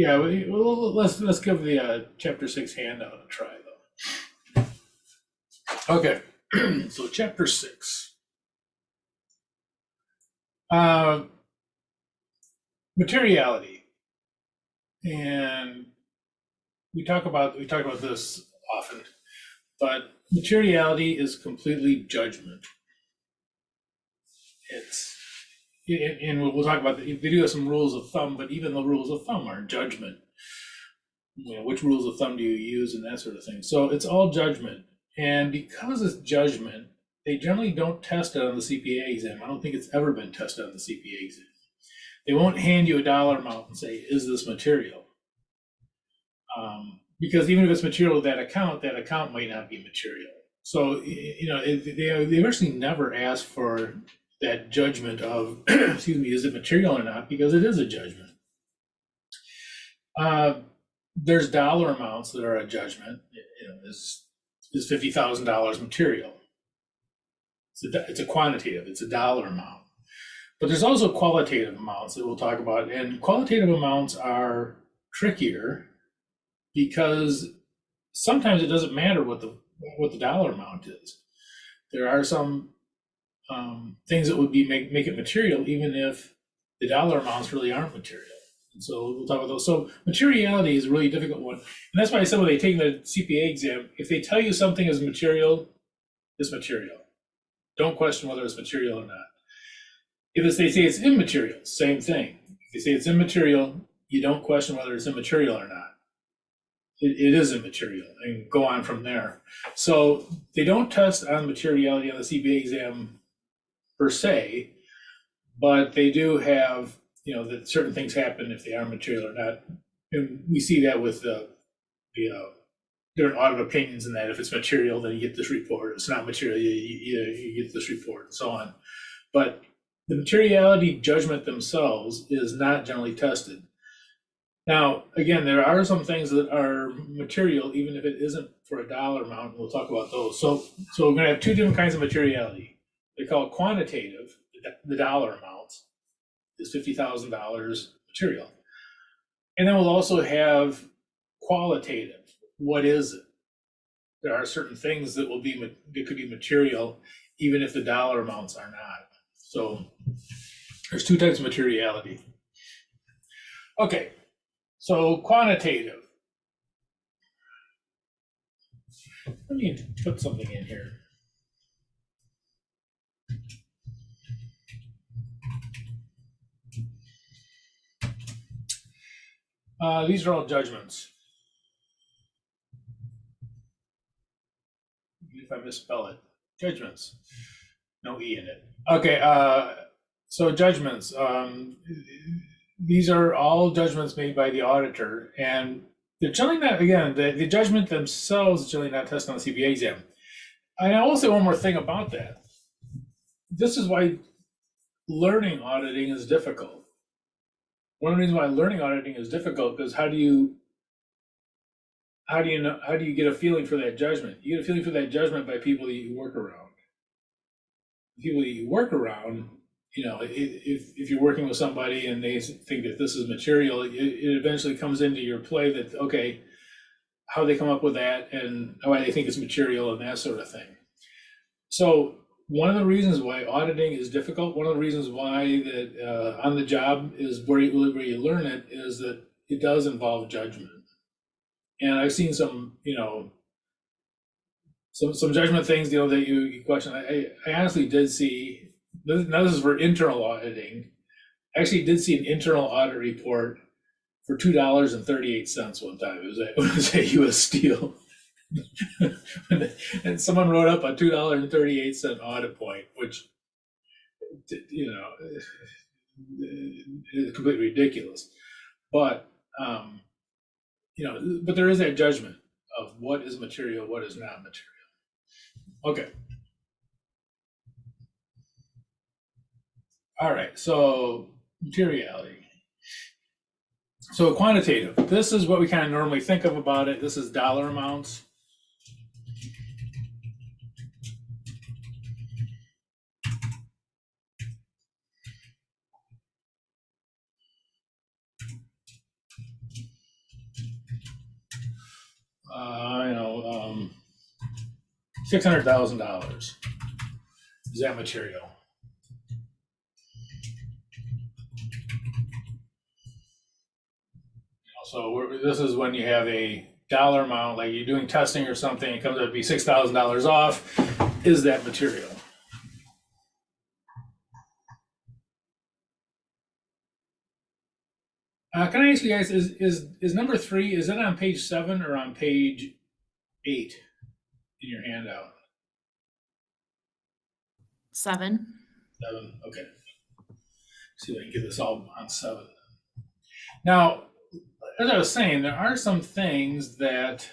Yeah, well, let's give the chapter 6 handout a try though. Okay, so chapter 6. Materiality. And we talk about this often, but materiality is completely judgment. It's and we'll talk about they do have some rules of thumb, but even the rules of thumb are judgment. You know, which rules of thumb do you use and that sort of thing. So it's all judgment. And because it's judgment, they generally don't test it on the CPA exam. I don't think it's ever been tested on the CPA exam. They won't hand you a dollar amount and say, is this material? Because even if it's material that account might not be material. So, you know, they virtually never ask for that judgment of, excuse me, is it material or not? Because it is a judgment. There's dollar amounts that are a judgment. You know, is $50,000 material? It's a quantitative, it's a dollar amount. But there's also qualitative amounts that we'll talk about, and qualitative amounts are trickier because sometimes it doesn't matter what the dollar amount is. There are some things that would make it material, even if the dollar amounts really aren't material. And so we'll talk about those. So materiality is a really difficult one, and that's why I said when they take the CPA exam, if they tell you something is material, it's material. Don't question whether it's material or not. If they say it's immaterial, same thing. If they say it's immaterial, you don't question whether it's immaterial or not. It is immaterial, and go on from there. So they don't test on materiality on the CPA exam per se, but they do have, you know, that certain things happen if they are material or not. And we see that with the different audit opinions, and that if it's material, then you get this report. If it's not material, you get this report, and so on. But the materiality judgment themselves is not generally tested. Now, again, there are some things that are material, even if it isn't for a dollar amount, and we'll talk about those. So we're going to have two different kinds of materiality. They call it quantitative, the dollar amounts is $50,000 material. And then we'll also have qualitative. What is it? There are certain things that could be material, even if the dollar amounts are not. So there's two types of materiality. Okay, so quantitative. Let me put something in here. These are all judgments. If I misspell it, judgments. No E in it. Okay, so judgments. These are all judgments made by the auditor, and they're generally not, again, the judgment themselves is generally not tested on the CPA exam. And I will say one more thing about that. This is why learning auditing is difficult. One of the reasons why learning auditing is difficult is how do you get a feeling for that judgment? You get a feeling for that judgment by people that you work around. People that you work around, you know, if you're working with somebody and they think that this is material, it eventually comes into your play that, okay, how they come up with that and why they think it's material and that sort of thing. So one of the reasons why auditing is difficult, one of the reasons why that on the job is where you learn it, is that it does involve judgment. And I've seen some, you know, some judgment things, you know, that you question. I honestly did see, now this is for internal auditing. I actually did see an internal audit report for $2.38 one time. It was a US Steel. And someone wrote up a $2.38 audit point, which, you know, is completely ridiculous. But, you know, but there is that judgment of what is material, what is not material. Okay. All right, so materiality. So quantitative, this is what we kind of normally think of about it. This is dollar amounts. $600,000 is that material. So this is when you have a dollar amount, like you're doing testing or something, it comes out to be $6,000 off. Is that material? Can I ask you guys, is number 3, is it on page 7 or on page 8 in your handout? 7. 7, okay. See if I can get this all on 7. Now, as I was saying, there are some things that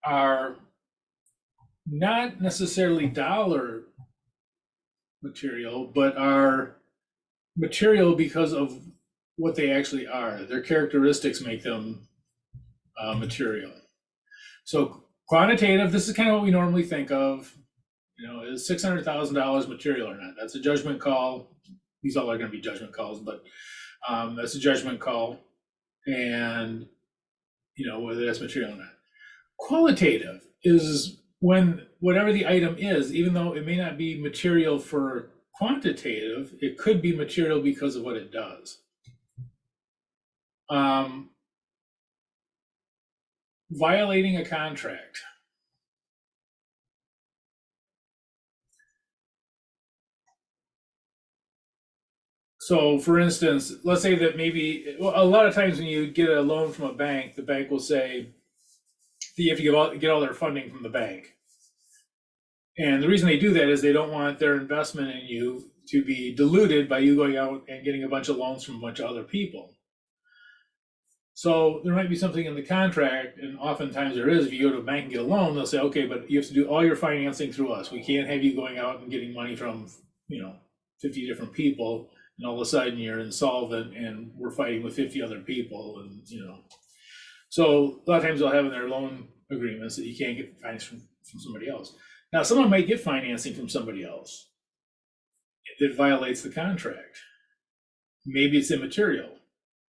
are not necessarily dollar material, but are material because of what they actually are. Their characteristics make them material. So quantitative, this is kind of what we normally think of. Is $600,000 material or not? That's a judgment call. These all are going to be judgment calls, but that's a judgment call, and whether that's material or not. Qualitative is when whatever the item is, even though it may not be material for quantitative, it could be material because of what it does. Violating a contract. So for instance, let's say that maybe a lot of times when you get a loan from a bank, the bank will say that you have to get all their funding from the bank. And the reason they do that is they don't want their investment in you to be diluted by you going out and getting a bunch of loans from a bunch of other people. So there might be something in the contract, and oftentimes there is. If you go to a bank and get a loan, they'll say, okay, but you have to do all your financing through us. We can't have you going out and getting money from 50 different people, and all of a sudden you're insolvent and we're fighting with 50 other people. And so a lot of times they'll have in their loan agreements that you can't get finance from somebody else. Now, someone might get financing from somebody else that violates the contract. Maybe it's immaterial.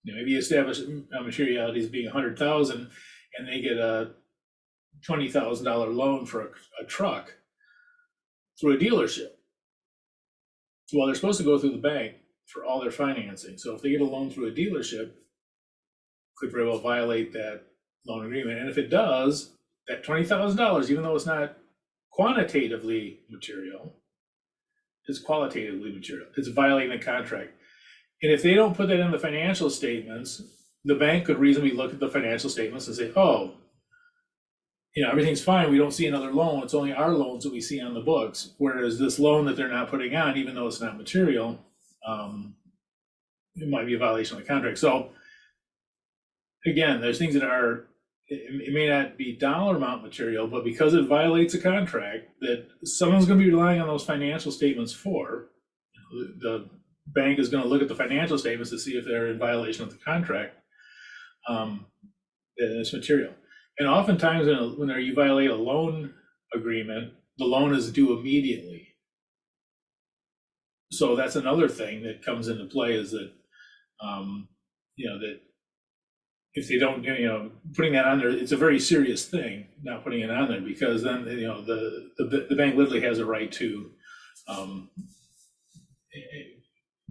Maybe you establish materiality as being 100,000, and they get a $20,000 loan for a truck through a dealership. Well, they're supposed to go through the bank for all their financing. So if they get a loan through a dealership, could very well violate that loan agreement. And if it does, that $20,000, even though it's not quantitatively material, is qualitatively material. It's violating the contract. And if they don't put that in the financial statements, the bank could reasonably look at the financial statements and say, oh, everything's fine. We don't see another loan. It's only our loans that we see on the books. Whereas this loan that they're not putting on, even though it's not material, it might be a violation of the contract. So again, there's things that are, it may not be dollar amount material, but because it violates a contract that someone's going to be relying on those financial statements for, the bank is going to look at the financial statements to see if they're in violation of the contract, and it's material. And oftentimes when you violate a loan agreement, the loan is due immediately. So that's another thing that comes into play, is that, that if they don't, putting that on there, it's a very serious thing, not putting it on there, because then, the bank literally has a right to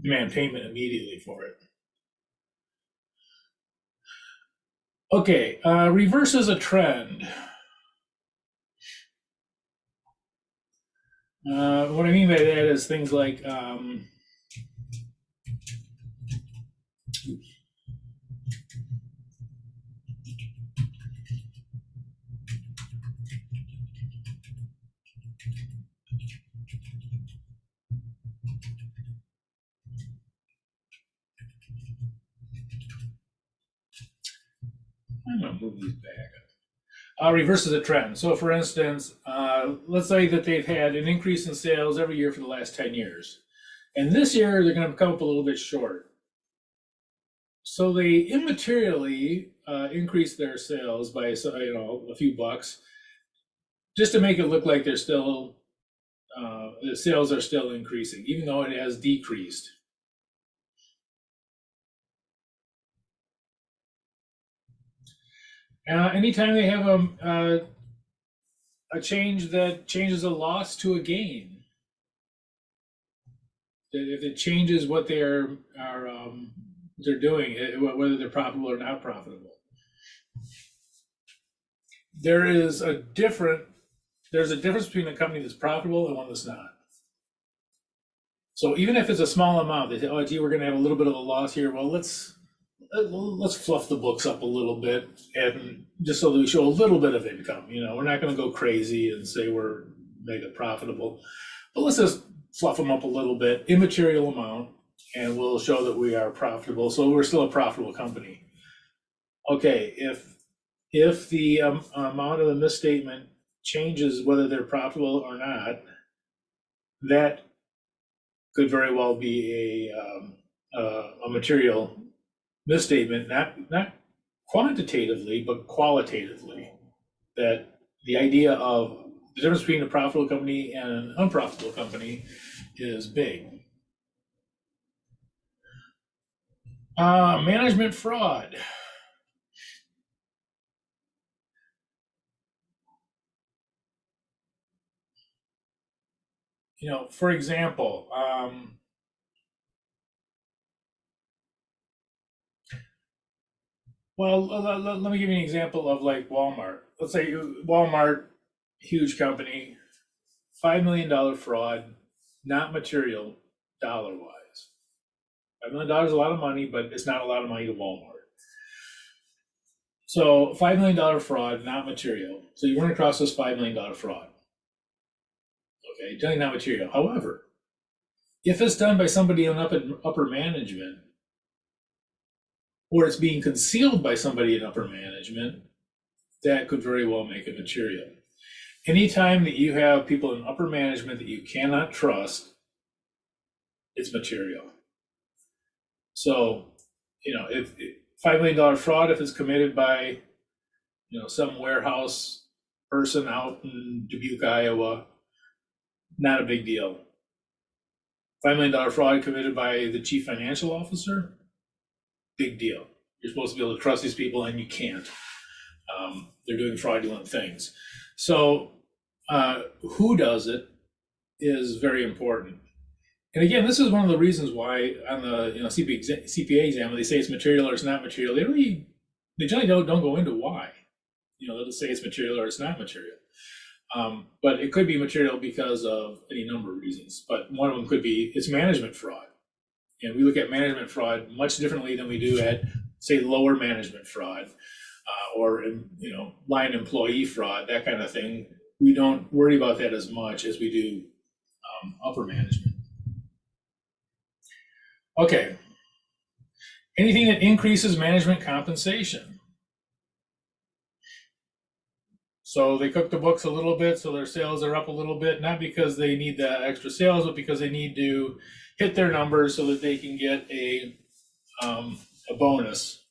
demand payment immediately for it. Okay, reverses a trend. What I mean by that is things like, I'm gonna move these back. Reverses a trend. So for instance, let's say that they've had an increase in sales every year for the last 10 years. And this year they're gonna come up a little bit short. So they immaterially increase their sales by a few bucks, just to make it look like they're still, the sales are still increasing, even though it has decreased. Anytime they have a change that changes a loss to a gain, if it changes what they're doing, whether they're profitable or not profitable. There's a difference between a company that's profitable and one that's not. So even if it's a small amount, they say, "Oh, gee, we're going to have a little bit of a loss here." Well, let's fluff the books up a little bit, and just so that we show a little bit of income. We're not going to go crazy and say we're mega profitable, but let's just fluff them up a little bit, immaterial amount, and we'll show that we are profitable. So we're still a profitable company. Okay, if the amount of the misstatement changes whether they're profitable or not, that could very well be a material misstatement, not quantitatively, but qualitatively. That the idea of the difference between a profitable company and an unprofitable company is big. Management fraud. For example, well, let me give you an example of like Walmart. Let's say Walmart, huge company, $5 million fraud, not material dollar wise. $5 million is a lot of money, but it's not a lot of money to Walmart. So $5 million fraud, not material. So you run across this $5 million fraud. Okay, generally not material. However, if it's done by somebody in upper management, or it's being concealed by somebody in upper management, that could very well make it material. Anytime that you have people in upper management that you cannot trust, it's material. So, if $5 million fraud, if it's committed by, some warehouse person out in Dubuque, Iowa, not a big deal. $5 million fraud committed by the chief financial officer, big deal. You're supposed to be able to trust these people, and you can't. They're doing fraudulent things. So who does it is very important. And again, this is one of the reasons why on the CPA exam, when they say it's material or it's not material, they generally don't go into why. They'll just say it's material or it's not material. But it could be material because of any number of reasons. But one of them could be it's management fraud. And we look at management fraud much differently than we do at, say, lower management fraud or line employee fraud, that kind of thing. We don't worry about that as much as we do upper management. Okay. Anything that increases management compensation. So they cook the books a little bit, so their sales are up a little bit, not because they need the extra sales, but because they need to hit their numbers so that they can get a bonus.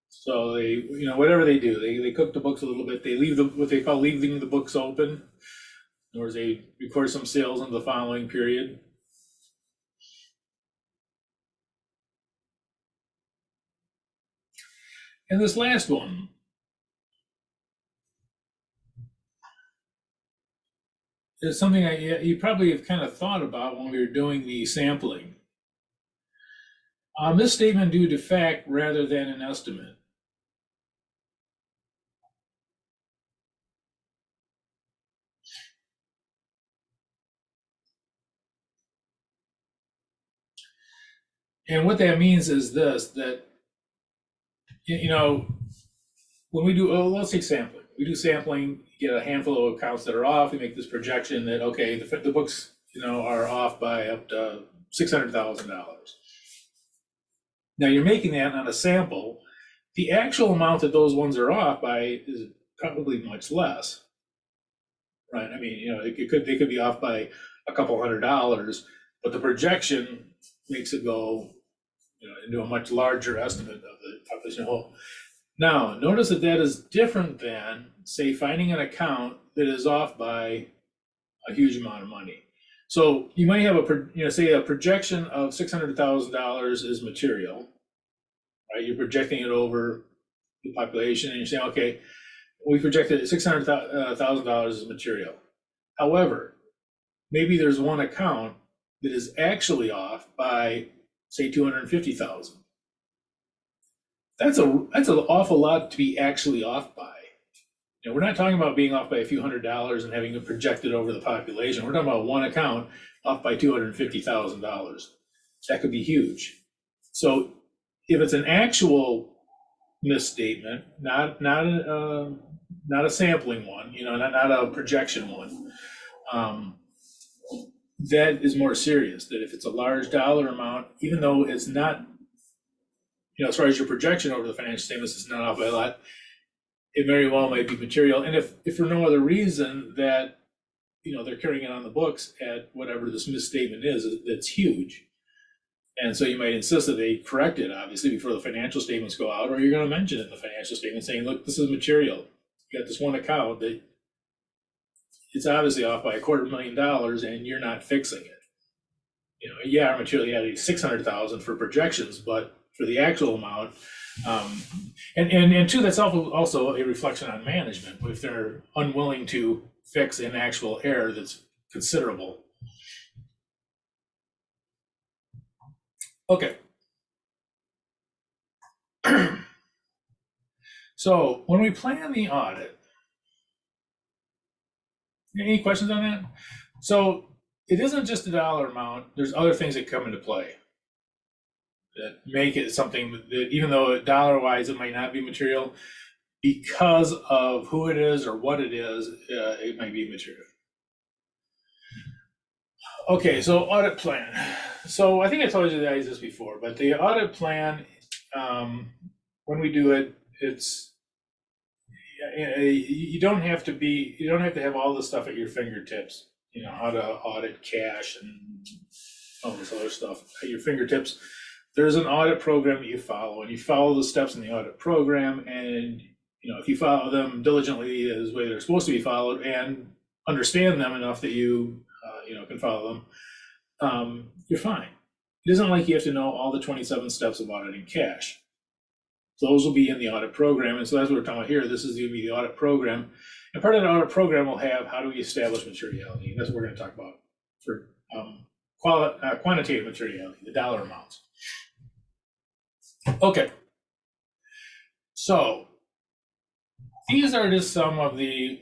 So they, whatever they do, they cook the books a little bit. They leave what they call leaving the books open. In other words, they record some sales in the following period. And this last one is something you probably have kind of thought about when we were doing the sampling. Misstatement due to fact rather than an estimate. And what that means is this, that, when we do, let's take sampling. We do sampling, get a handful of accounts that are off. We make this projection that, okay, the books, are off by up to $600,000. Now you're making that on a sample. The actual amount that those ones are off by is probably much less, right? I mean, they could be off by a couple $100, but the projection makes it go, into a much larger estimate of the population whole. Now, notice that is different than, say, finding an account that is off by a huge amount of money. So you might have say a projection of $600,000 is material, right? You're projecting it over the population, and you're saying, okay, we projected $600,000 as material. However, maybe there's one account that is actually off by, say, 250,000. That's an awful lot to be actually off by. We're not talking about being off by a few $100s and having it projected over the population. We're talking about one account off by $250,000. That could be huge. So if it's an actual misstatement, not a sampling one, not a projection one, that is more serious. That if it's a large dollar amount, even though it's not, as far as your projection over the financial statements is not off by a lot, it very well might be material. And if for no other reason that, they're carrying it on the books at whatever this misstatement is, that's huge. And so you might insist that they correct it, obviously, before the financial statements go out, or you're going to mention it in the financial statement saying, look, this is material. You got this one account that it's obviously off by $250,000 and you're not fixing it. Our materiality is 600,000 for projections, but for the actual amount, and two, that's also a reflection on management if they're unwilling to fix an actual error that's considerable. Okay. So when we plan the audit, any questions on that? So it isn't just a dollar amount. There's other things that come into play that make it something that, even though dollar-wise it might not be material, because of who it is or what it is, it might be material. Okay, so audit plan. So I think I told you guys this before, but the audit plan, when we do it, you don't have to have all the stuff at your fingertips. How to audit cash and all this other stuff at your fingertips. There's an audit program that you follow, and you follow the steps in the audit program, and if you follow them diligently as the way they're supposed to be followed and understand them enough that you can follow them, you're fine. It isn't like you have to know all the 27 steps of auditing cash. Those will be in the audit program, and so that's what we're talking about here. This is going to be the audit program, and part of the audit program will have how do we establish materiality, and that's what we're going to talk about for quantitative materiality, the dollar amounts. Okay, so these are just some of the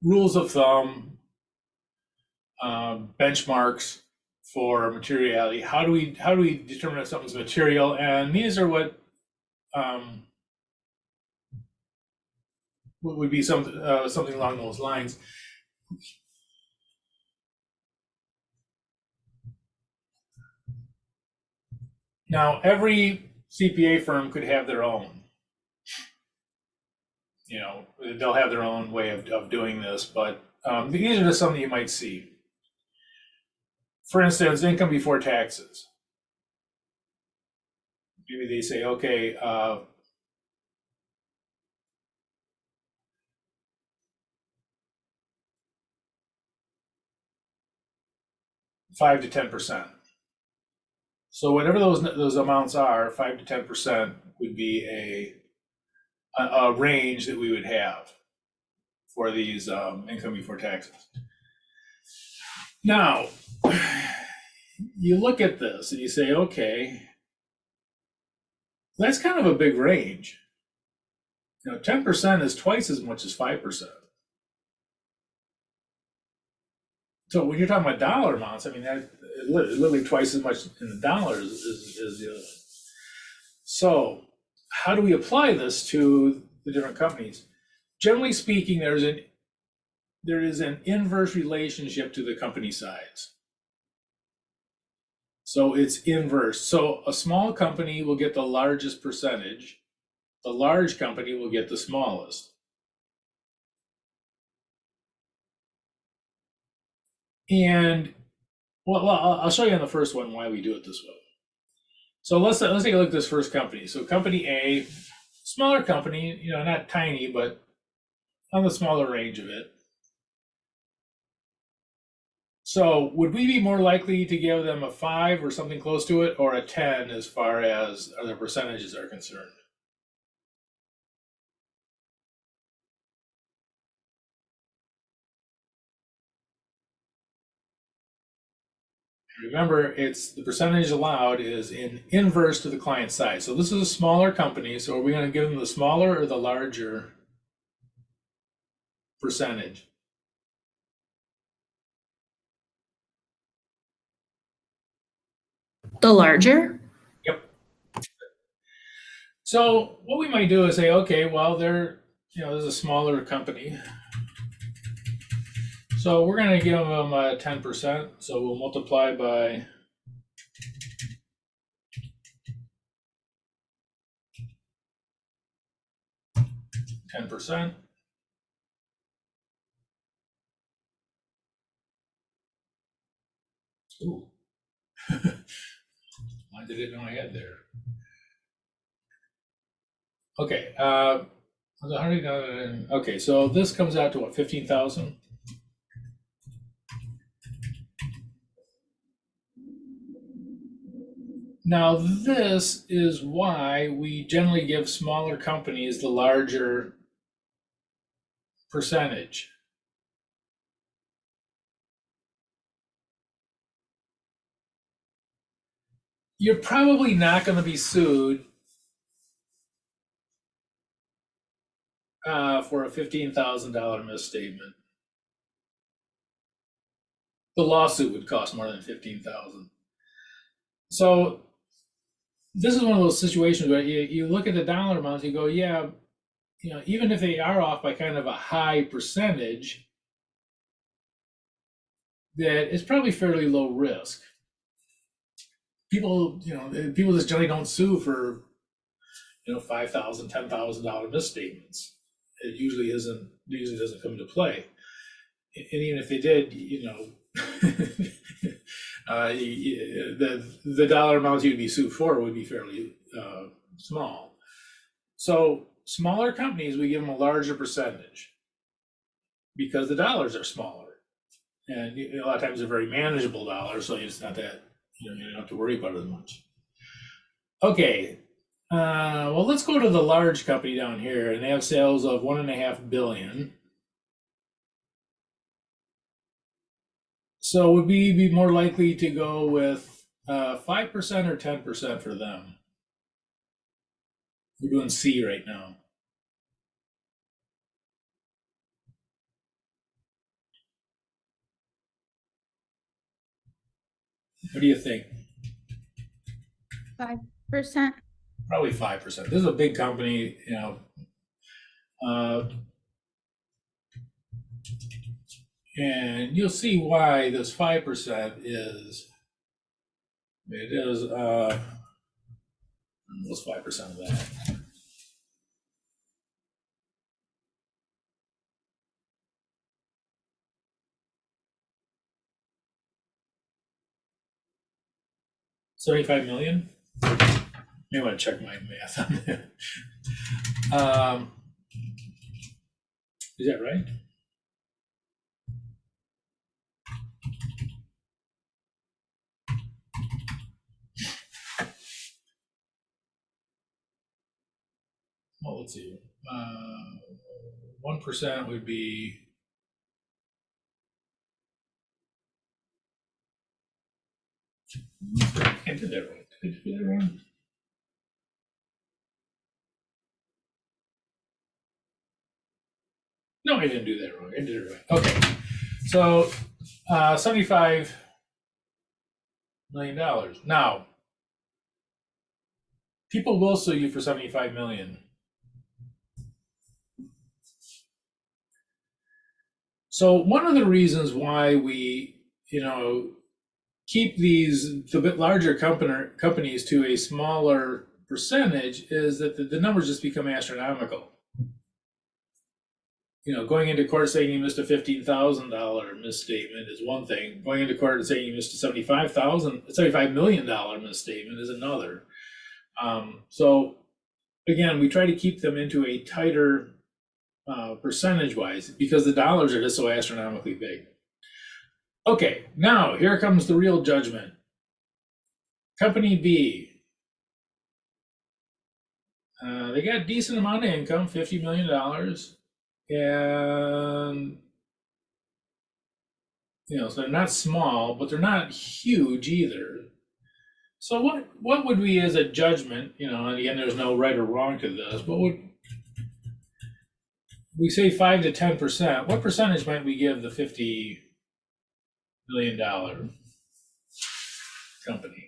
rules of thumb, benchmarks for materiality. How do we determine if something's material? And these are what would be something along those lines. Now, every CPA firm could have their own. They'll have their own way of doing this, but these are just some that you might see. For instance, income before taxes. Maybe they say, okay, 5 to 10%. So whatever those amounts are, 5 to 10% would be a range that we would have for these income before taxes. Now, you look at this and you say, okay, that's kind of a big range. 10% is twice as much as 5%. So when you're talking about dollar amounts, I mean, that literally twice as much in the dollars is the other. So how do we apply this to the different companies? Generally speaking, there is an inverse relationship to the company size. So it's inverse. So a small company will get the largest percentage. The large company will get the smallest. And well, I'll show you on the first one why we do it this way. So let's take a look at this first company. So company A, smaller company, not tiny, but on the smaller range of it. So would we be more likely to give them a 5 or something close to it, or a 10 as far as the percentages are concerned? Remember, it's the percentage allowed is in inverse to the client size. So this is a smaller company. So are we going to give them the smaller or the larger percentage? The larger? Yep. So what we might do is say, okay, well, there's a smaller company. So we're going to give them 10%. So we'll multiply by 10%. Ooh. I didn't know I had there. Okay. Okay, so this comes out to what, 15,000? Now, this is why we generally give smaller companies the larger percentage. You're probably not going to be sued for a $15,000 misstatement. The lawsuit would cost more than $15,000. So this is one of those situations where you look at the dollar amounts, you go, yeah, even if they are off by kind of a high percentage, that it's probably fairly low risk. People just generally don't sue for $5,000, $10,000 misstatements. It usually doesn't come into play. And even if they did, the dollar amounts you'd be sued for would be fairly small. So smaller companies, we give them a larger percentage because the dollars are smaller, and a lot of times they're very manageable dollars, so it's not that you don't have to worry about it as much. Okay, well, let's go to the large company down here, and they have sales of $1.5 billion. So would we be more likely to go with 5% or 10% for them? We're doing C right now. What do you think? 5%. Probably 5%. This is a big company, and you'll see why this 5% is. It is almost 5% of that. $75 million. May want to check my math on that. Is that right? Well, let's see. 1% would be. I did that wrong. Did I do that wrong? No, I didn't do that wrong. I did it right. Okay. So $75 million. Now, people will sue you for $75 million. So one of the reasons why we, keep the bit larger companies to a smaller percentage is that the numbers just become astronomical. Going into court saying you missed a $15,000 misstatement is one thing. Going into court and saying you missed a $75 million misstatement is another. So again, we try to keep them into a tighter percentage-wise because the dollars are just so astronomically big. Okay, now here comes the real judgment. Company B. They got a decent amount of income, $50 million. And, so they're not small, but they're not huge either. So what would we, as a judgment, and again, there's no right or wrong to this, but would we say 5 to 10%? What percentage might we give the $50 million company?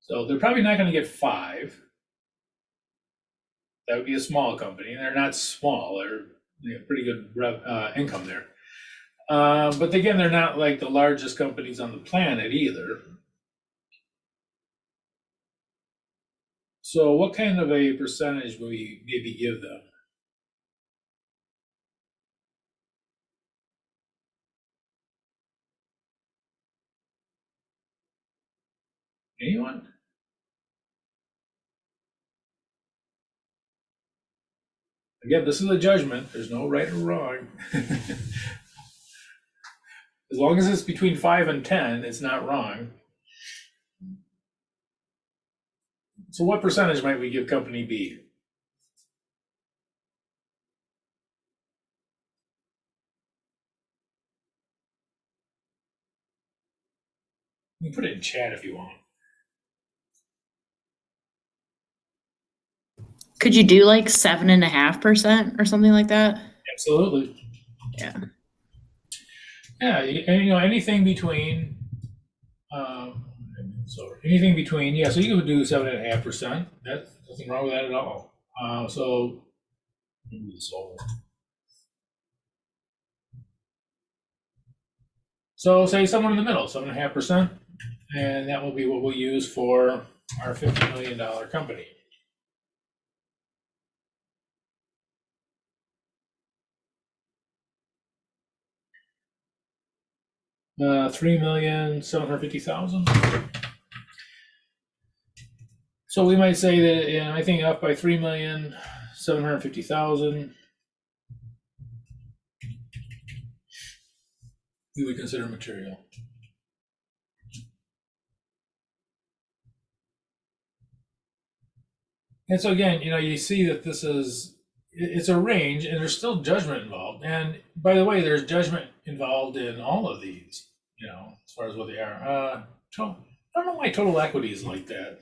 So they're probably not going to get 5. That would be a small company. They're not small. They have pretty good income there. But again, they're not like the largest companies on the planet either. So what kind of a percentage would we maybe give them? Anyone? Again, this is a judgment. There's no right or wrong. As long as it's between 5 and 10, it's not wrong. So what percentage might we give company B? You can put it in chat if you want. Could you do like 7.5% or something like that? Absolutely. Yeah. Yeah, and anything between, anything between, so you could do 7.5%. That's nothing wrong with that at all. So move this over. So say somewhere in the middle, 7.5%, and that will be what we'll use for our $50 million company. $3,750,000. So we might say that, I think up by 3,750,000, we would consider material. And so again, you see that it's a range, and there's still judgment involved. And by the way, there's judgment involved in all of these, as far as what they are. I don't know why total equity is like that.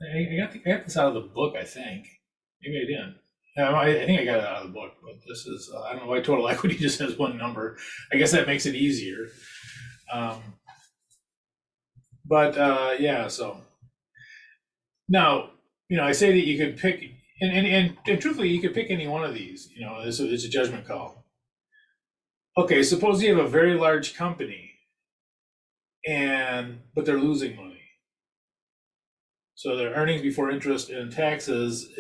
I got this out of the book, I think. Maybe I didn't. I think I got it out of the book, but this is, I don't know why total equity just has one number. I guess that makes it easier. Yeah, so now, I say that you could pick, and truthfully, you could pick any one of these, it's a judgment call. Okay, suppose you have a very large company, but they're losing money. So their earnings before interest and taxes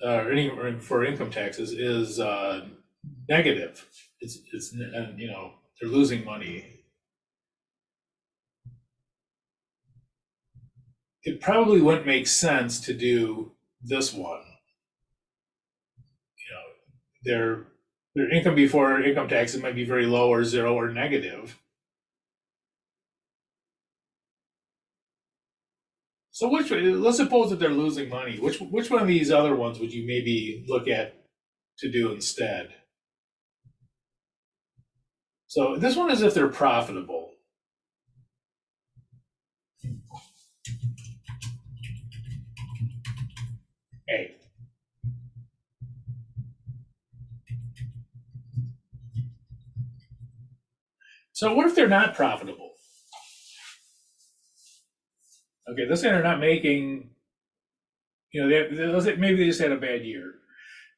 earning for income taxes is negative. It's they're losing money. It probably wouldn't make sense to do this one. Their income before income taxes might be very low or zero or negative. So let's suppose that they're losing money. Which one of these other ones would you maybe look at to do instead? So this one is if they're profitable. Hey. So what if they're not profitable? Okay, let's say they're not making, maybe they just had a bad year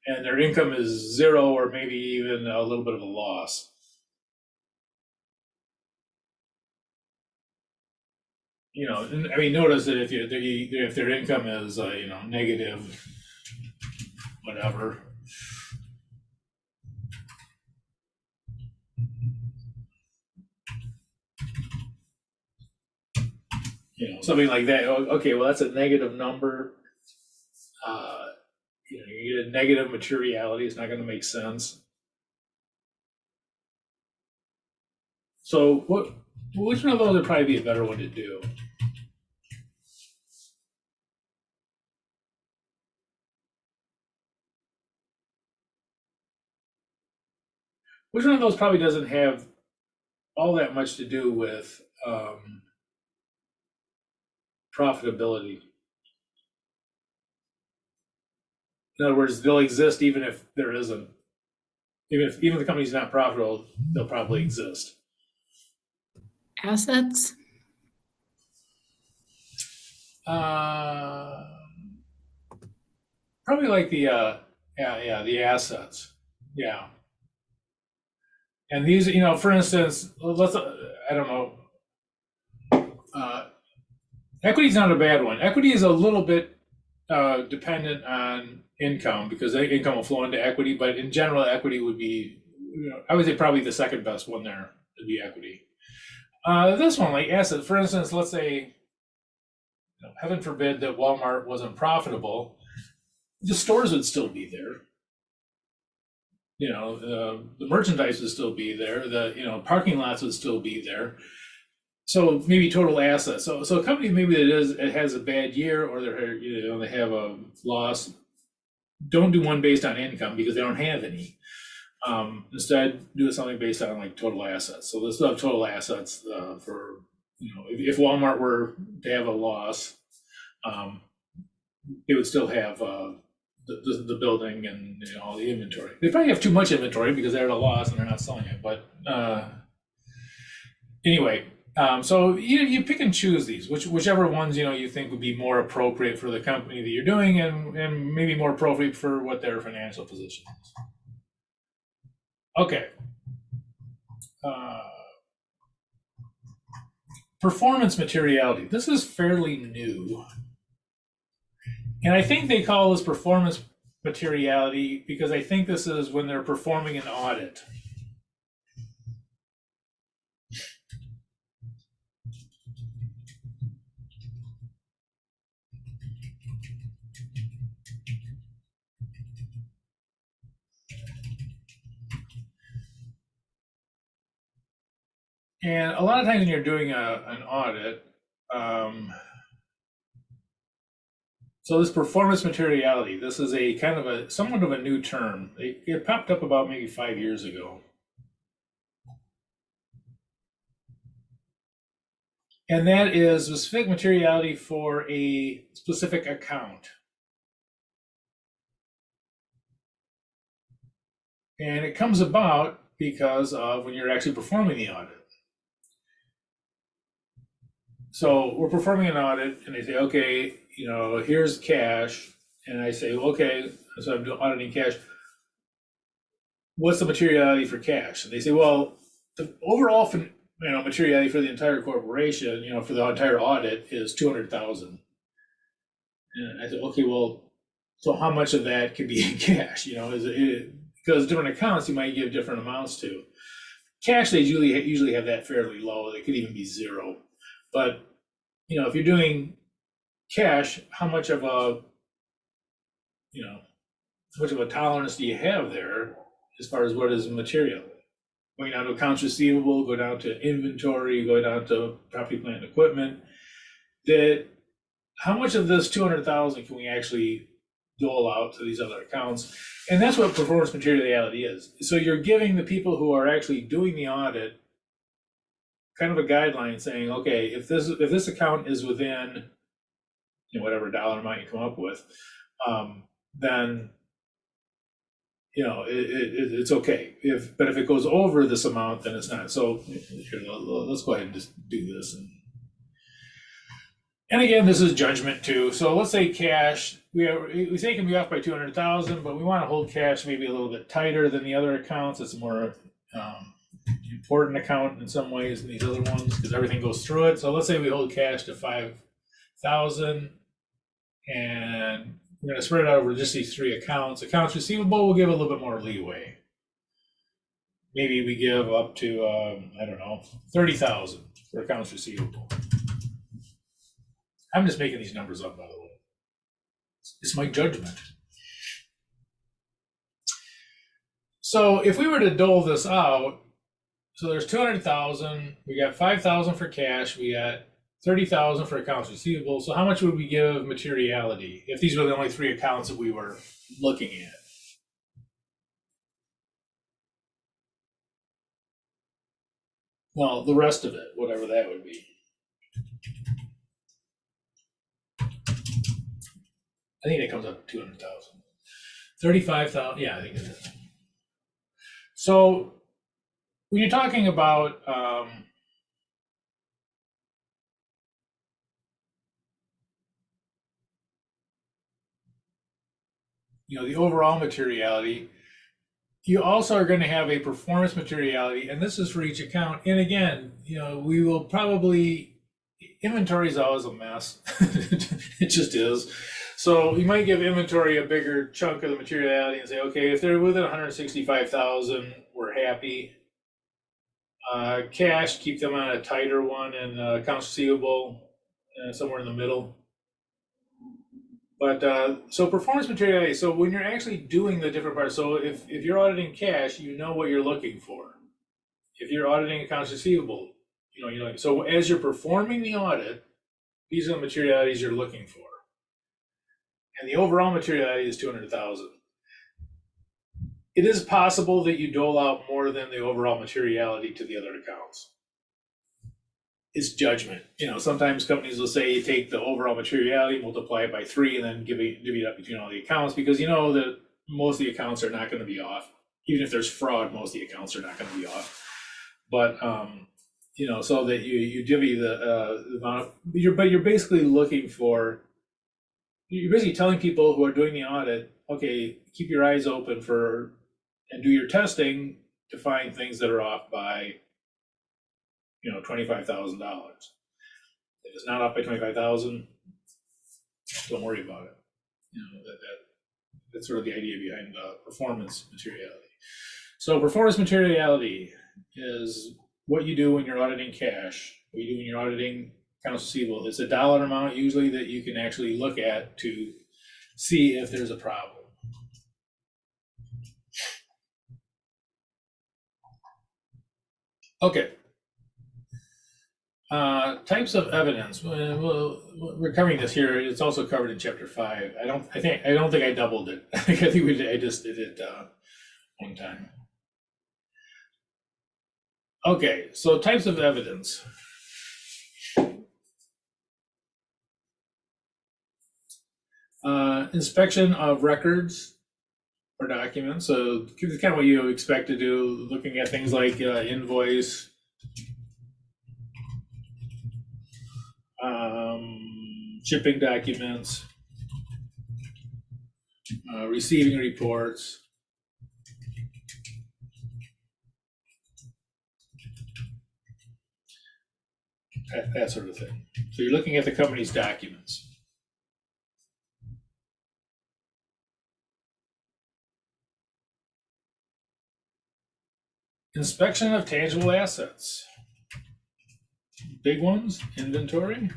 and their income is zero or maybe even a little bit of a loss. Notice that if their income is negative, whatever. something like that. Okay, well, that's a negative number. You get a negative materiality. It's not going to make sense. So which one of those would probably be a better one to do? Which one of those probably doesn't have all that much to do with profitability? In other words, they'll exist even if there isn't. Even if the company's not profitable, they'll probably exist. Assets? Probably like the the assets. Yeah. And these, for instance, let's I don't know. Equity is not a bad one. Equity is a little bit dependent on income because income will flow into equity, but in general, equity would be, I would say probably the second best one there would be equity. This one, like assets, for instance, let's say, heaven forbid that Walmart wasn't profitable, the stores would still be there. The merchandise would still be there. The parking lots would still be there. So maybe total assets. So a company maybe it has a bad year or they have a loss. Don't do one based on income because they don't have any. Instead, do something based on like total assets. So let's have total assets for if Walmart were to have a loss, it would still have the building and all the inventory. They probably have too much inventory because they're at a loss and they're not selling it. But anyway. So you pick and choose these, whichever ones you think would be more appropriate for the company that you're doing, and maybe more appropriate for what their financial position is. Okay. Performance materiality. This is fairly new, and I think they call this performance materiality because I think this is when they're performing an audit. And a lot of times when you're doing an audit, so this performance materiality, this is a kind of somewhat of a new term. It popped up about maybe 5 years ago. And that is specific materiality for a specific account. And it comes about because of when you're actually performing the audit. So we're performing an audit and they say, okay, here's cash. And I say, okay, so I'm auditing cash. What's the materiality for cash? And they say, well, the overall materiality for the entire corporation, for the entire audit is 200,000. And I said, okay, well, so how much of that could be in cash? Because different accounts you might give different amounts to. Cash, they usually have that fairly low. They could even be zero. But if you're doing cash, how much of a tolerance do you have there as far as what is material? Going down to accounts receivable, go down to inventory, go down to property, plant, and equipment. How much of this 200,000 can we actually dole out to these other accounts? And that's what performance materiality is. So you're giving the people who are actually doing the audit kind of a guideline saying, okay, if this account is within whatever dollar amount you come up with, then it's okay. But if it goes over this amount, then it's not. So let's go ahead and just do this. And again, this is judgment too. So let's say cash, we say it can be off by 200,000, but we want to hold cash maybe a little bit tighter than the other accounts. It's a more important account in some ways than these other ones because everything goes through it. So let's say we hold cash to 5,000, and we're going to spread it out over just these three accounts. Accounts receivable, we'll give a little bit more leeway. Maybe we give up to 30,000 for accounts receivable. I'm just making these numbers up, by the way. It's my judgment. So if we were to dole this out, so there's 200,000, we got 5,000 for cash, we got 30,000 for accounts receivable. So how much would we give materiality if these were the only three accounts that we were looking at? Well, the rest of it, whatever that would be. I think that comes up to 200,000. 35,000, yeah, I think it is. So when you're talking about the overall materiality, you also are going to have a performance materiality, and this is for each account. And again, we will probably, inventory is always a mess. It just is. So you might give inventory a bigger chunk of the materiality and say, okay, if they're within 165,000, we're happy. Cash, keep them on a tighter one, and accounts receivable somewhere in the middle. But so performance materiality, so when you're actually doing the different parts, so if you're auditing cash, you know what you're looking for. If you're auditing accounts receivable, so as you're performing the audit, these are the materialities you're looking for. And the overall materiality is 200,000. It is possible that you dole out more than the overall materiality to the other accounts. It's judgment. Sometimes companies will say you take the overall materiality, multiply it by 3, and then divvy it up between all the accounts, because you know that most of the accounts are not going to be off. Even if there's fraud, most of the accounts are not going to be off. But so that you divvy the amount of, you're basically looking for, you're basically telling people who are doing the audit, okay, keep your eyes open for and do your testing to find things that are off by $25,000. If it's not off by 25,000, don't worry about it. That's sort of the idea behind performance materiality. So performance materiality is what you do when you're auditing cash, what you do when you're auditing accounts receivable. It's a dollar amount usually that you can actually look at to see if there's a problem. Okay. Types of evidence. We're covering this here. It's also covered in chapter 5. I don't think I doubled it. I think I just did it one time. Okay, so types of evidence. Inspection of records or documents. So it's kind of what you expect to do, looking at things like invoice, shipping documents, receiving reports, that sort of thing. So you're looking at the company's documents. Inspection of tangible assets. Big ones, inventory,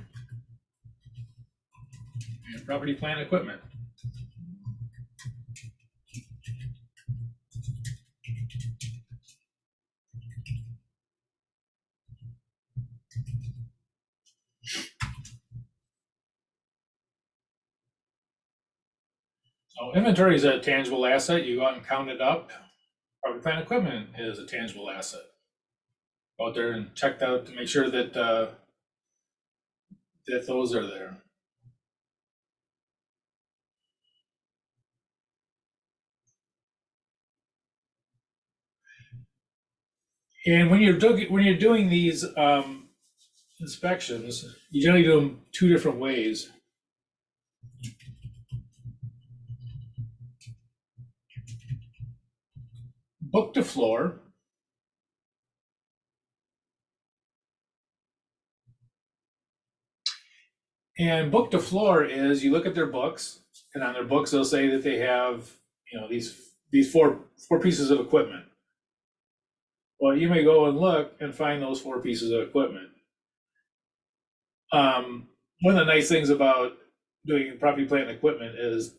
and property, plant, equipment. So inventory is a tangible asset. You go out and count it up. Property, plant, equipment is a tangible asset. Go out there and check out to make sure that that those are there. And when you're doing these inspections, you generally do them 2 different ways. Book to floor. And book to floor is you look at their books, and on their books they'll say that they have these four pieces of equipment. Well, you may go and look and find those 4 pieces of equipment. one of the nice things about doing property, plant, and equipment is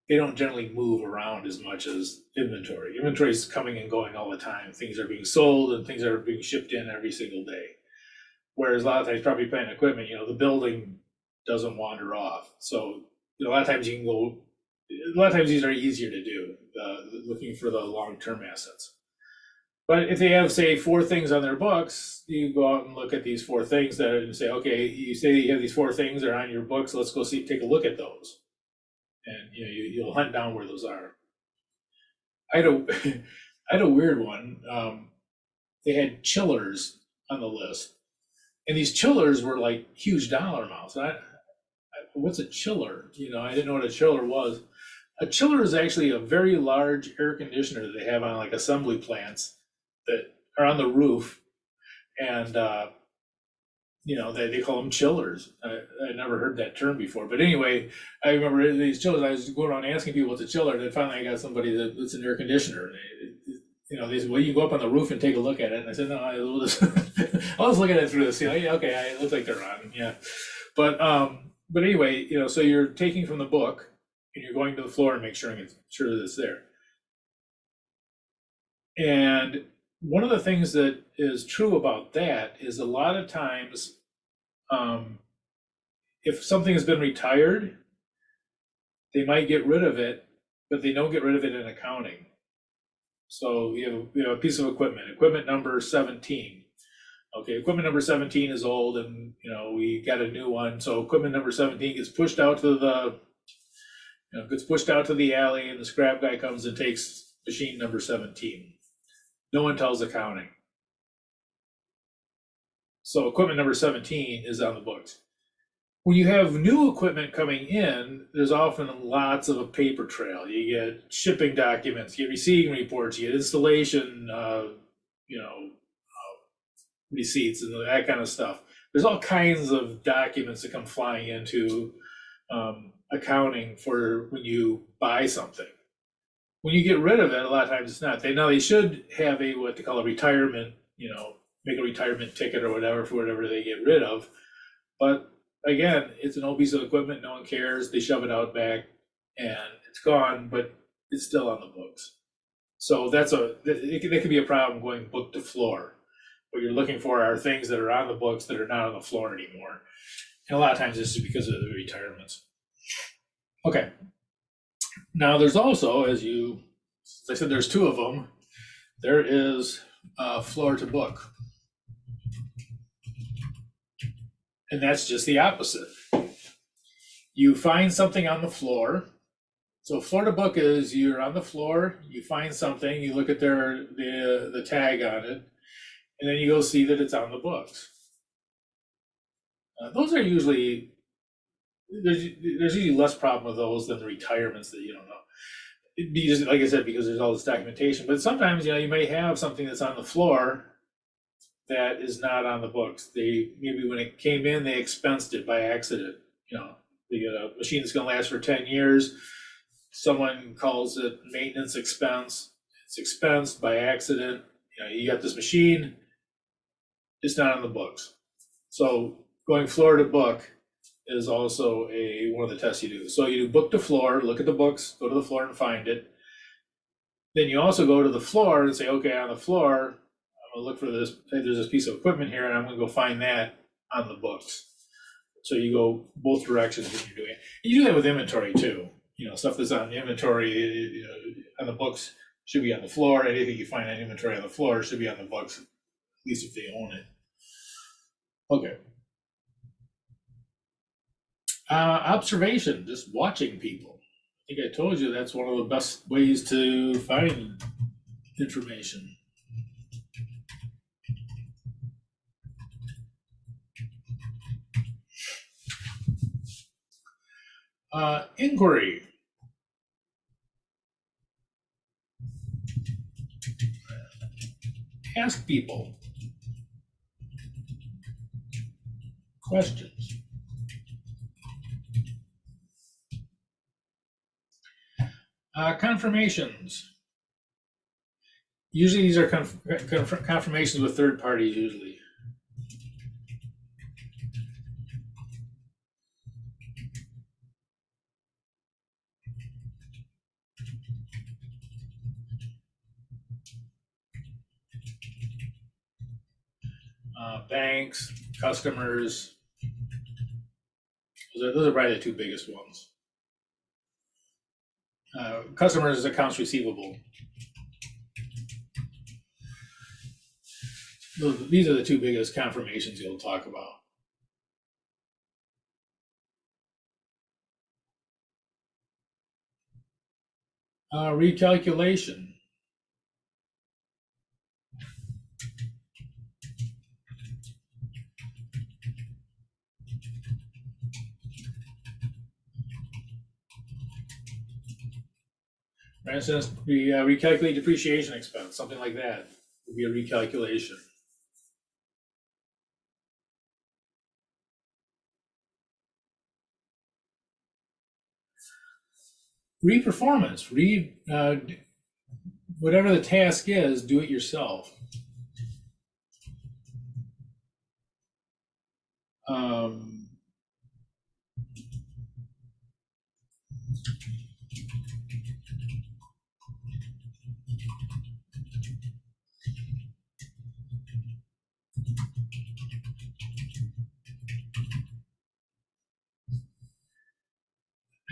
they don't generally move around as much as inventory. Inventory is coming and going all the time. Things are being sold and things are being shipped in every single day. Whereas a lot of times property, plant, and equipment, the building doesn't wander off. So a lot of times you can go, a lot of times these are easier to do, looking for the long-term assets. But if they have, say, 4 things on their books, you go out and look at these 4 things that and say, okay, you say you have these 4 things that are on your books, let's go take a look at those. And you'll hunt down where those are. I had a weird one. They had chillers on the list. And these chillers were like huge dollar amounts. What's a chiller? I didn't know what a chiller was. A chiller is actually a very large air conditioner that they have on like assembly plants that are on the roof, and they call them chillers. I never heard that term before, but anyway, I remember these chillers. I was going around asking people what's a chiller, and then finally I got somebody that's an air conditioner. They said, well, you can go up on the roof and take a look at it. And I said, no, I'll just look at it through the ceiling. Yeah, okay, it looks like they're on. Yeah, but anyway, so you're taking from the book and you're going to the floor and make sure that it's there. And one of the things that is true about that is a lot of times, if something has been retired, they might get rid of it, but they don't get rid of it in accounting. So you have a piece of equipment number 17. Okay, equipment number 17 is old, and we got a new one. So equipment number 17 gets pushed out to the alley, and the scrap guy comes and takes machine number 17. No one tells accounting. So equipment number 17 is on the books. When you have new equipment coming in, there's often lots of a paper trail. You get shipping documents, you get receiving reports, you get installation, receipts and that kind of stuff. There's all kinds of documents that come flying into accounting for when you buy something. When you get rid of it, a lot of times it's not. They should have what they call a retirement, make a retirement ticket or whatever for whatever they get rid of. But again, it's an old piece of equipment, no one cares, they shove it out back and it's gone, but it's still on the books. So that could be a problem going book to floor. What you're looking for are things that are on the books that are not on the floor anymore. And a lot of times this is because of the retirements. Okay. Now there's also, as I said, there's 2 of them. There is floor to book. And that's just the opposite. You find something on the floor. So floor to book is you're on the floor, you find something, you look at the tag on it, and then you go see that it's on the books. Those are usually, there's usually less problem with those than the retirements that you don't know. Just, like I said, because there's all this documentation. But sometimes, you may have something that's on the floor that is not on the books. Maybe when it came in, they expensed it by accident. They get a machine that's going to last for 10 years. Someone calls it maintenance expense. It's expensed by accident. You got this machine, it's not on the books. So going floor to book is also one of the tests you do. So you do book to floor, look at the books, go to the floor and find it. Then you also go to the floor and say, okay, on the floor, I'm gonna look for this, there's this piece of equipment here, and I'm gonna go find that on the books. So you go both directions when you're doing it. You do that with inventory too. Stuff that's on inventory, on the books should be on the floor. Anything you find on inventory on the floor should be on the books, at least if they own it. Okay. Observation, just watching people. I think I told you that's one of the best ways to find information. Inquiry. Ask people questions. Confirmations. Usually these are confirmations with third parties usually. Banks, customers, those are probably the two biggest ones. Customers is accounts receivable. These are the two biggest confirmations you'll talk about. Recalculation. For instance, we recalculate depreciation expense, something like that would be a recalculation. Reperformance, whatever the task is, do it yourself.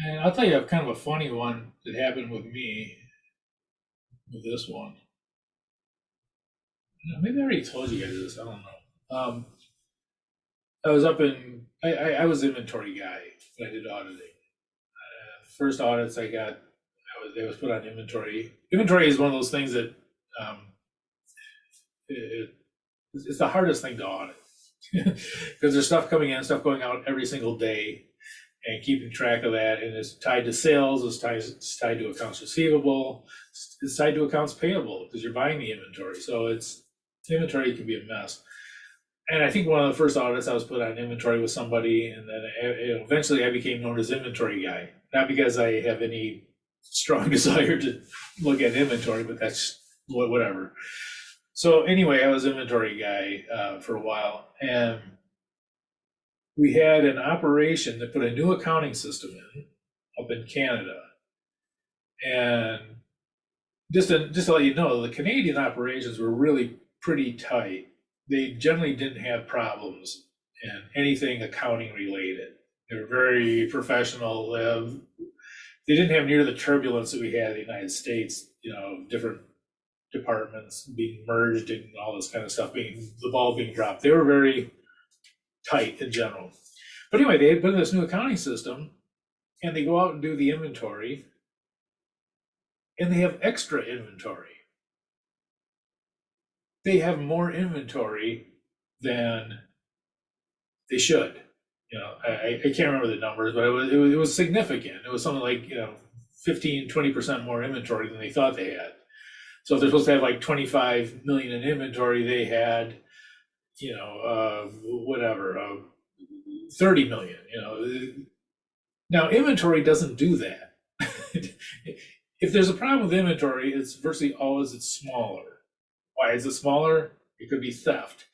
And I'll tell you kind of a funny one that happened with me with this one. Maybe I already told you guys this, I don't know. I was up in, I was inventory guy when I did auditing. First audits I got, they was put on inventory. Inventory is one of those things that it's the hardest thing to audit because there's stuff coming in, stuff going out every single day, and keeping track of that. And it's tied to sales, it's tied to accounts receivable, it's tied to accounts payable because you're buying the inventory. So inventory can be a mess. And I think one of the first audits I was put on inventory with somebody, and then eventually I became known as inventory guy. Not because I have any strong desire to look at inventory, but that's whatever. So anyway, I was inventory guy for a while, and we had an operation that put a new accounting system in up in Canada. And just to let you know, the Canadian operations were really pretty tight. They generally didn't have problems in anything accounting related. They were very professional. They didn't have near the turbulence that we had in the United States, different departments being merged and all this kind of stuff, the ball being dropped. They were very tight in general. But anyway, they had put in this new accounting system, and they go out and do the inventory, and they have extra inventory. They have more inventory than they should. I can't remember the numbers, but it was significant. It was something like 15-20% more inventory than they thought they had. So if they're supposed to have like 25 million in inventory, they had 30 million. Now inventory doesn't do that. If there's a problem with inventory, it's virtually always smaller. Why is it smaller? It could be theft.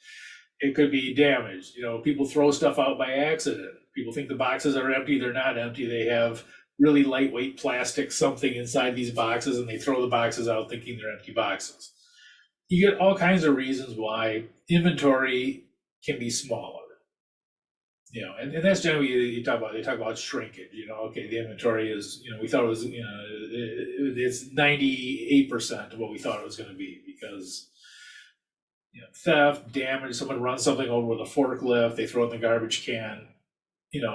It could be damage. People throw stuff out by accident. People think the boxes are empty. They're not empty. They have really lightweight plastic something inside these boxes, and they throw the boxes out thinking they're empty boxes. You get all kinds of reasons why inventory can be smaller. And that's generally they talk about shrinkage. Okay, the inventory is, we thought it was, it's 98% of what we thought it was going to be because theft, damage, someone runs something over with a forklift, they throw it in the garbage can.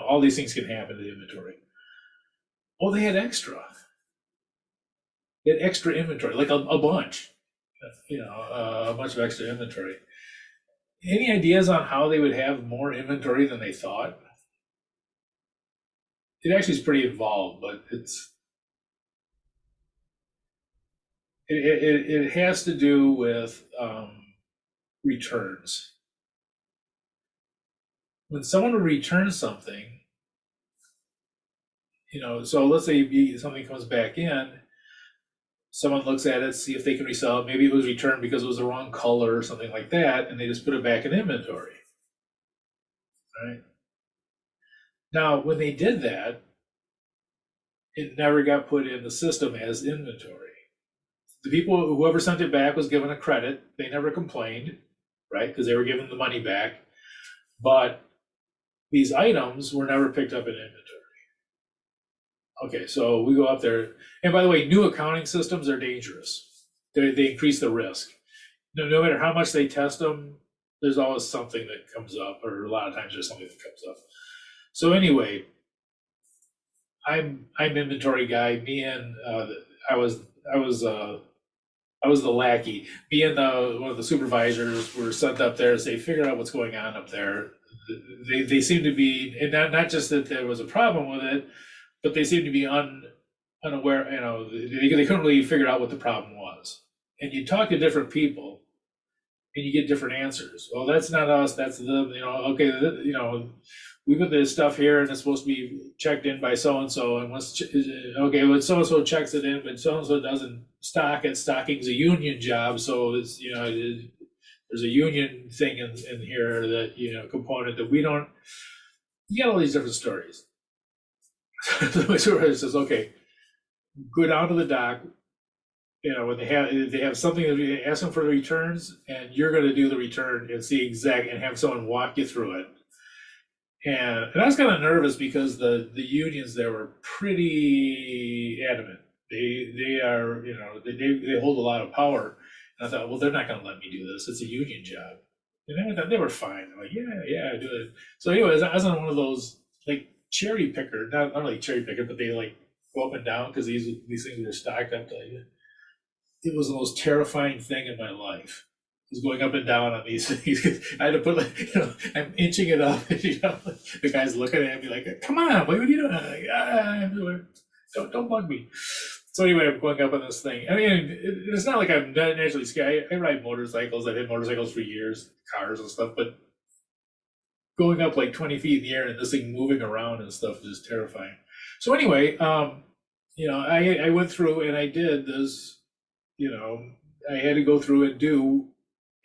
All these things can happen to the inventory. Well, they had extra. They had extra inventory, like a bunch, a bunch of extra inventory. Any ideas on how they would have more inventory than they thought? It actually is pretty involved, but it has to do with returns. When someone would return something, so let's say something comes back in, someone looks at it, see if they can resell it. Maybe it was returned because it was the wrong color or something like that, and they just put it back in inventory. Right? Now, when they did that, it never got put in the system as inventory. The people, whoever sent it back was given a credit. They never complained, right? Because they were given the money back. But these items were never picked up in inventory. Okay, so we go up there. And by the way, new accounting systems are dangerous. They increase the risk. No matter how much they test them, there's always something that comes up, or a lot of times there's something that comes up. So anyway, I'm inventory guy. Me and I was the lackey. Me and one of the supervisors were sent up there to say, figure out what's going on up there. They seem to be, and not just that there was a problem with it, but they seem to be unaware. You know, they couldn't really figure out what the problem was. And you talk to different people, and you get different answers. Well, that's not us. That's them. You know, okay. You know, we put this stuff here, and it's supposed to be checked in by so and so. And once okay, when so and so checks it in, but so and so doesn't stock it. Stocking's a union job, so it's, you know, there's a union thing in here that, you know, component that we don't. You get all these different stories. So my supervisor says, okay, go down to the dock. You know, when they have something that you ask them for the returns, and you're going to do the return and see and have someone walk you through it. And I was kind of nervous because the unions there were pretty adamant. They are, you know, they hold a lot of power. And I thought, well, they're not going to let me do this. It's a union job. And they were fine. They're like, yeah, do it. So anyways, I was on one of those, like, cherry picker, not really cherry picker, but they like go up and down because these things are stacked up. It was the most terrifying thing in my life. Was going up and down on these things. I had to put, like, you know, I'm inching it up. You know, the guy's looking at me like, "Come on, what are you doing?" I'm like, don't bug me. So anyway, I'm going up on this thing. I mean, it's not like I'm naturally scared. I ride motorcycles. I've had motorcycles for years, cars and stuff. But going up like 20 feet in the air and this thing moving around and stuff is terrifying. So anyway, you know, I went through and I did this. You know, I had to go through and do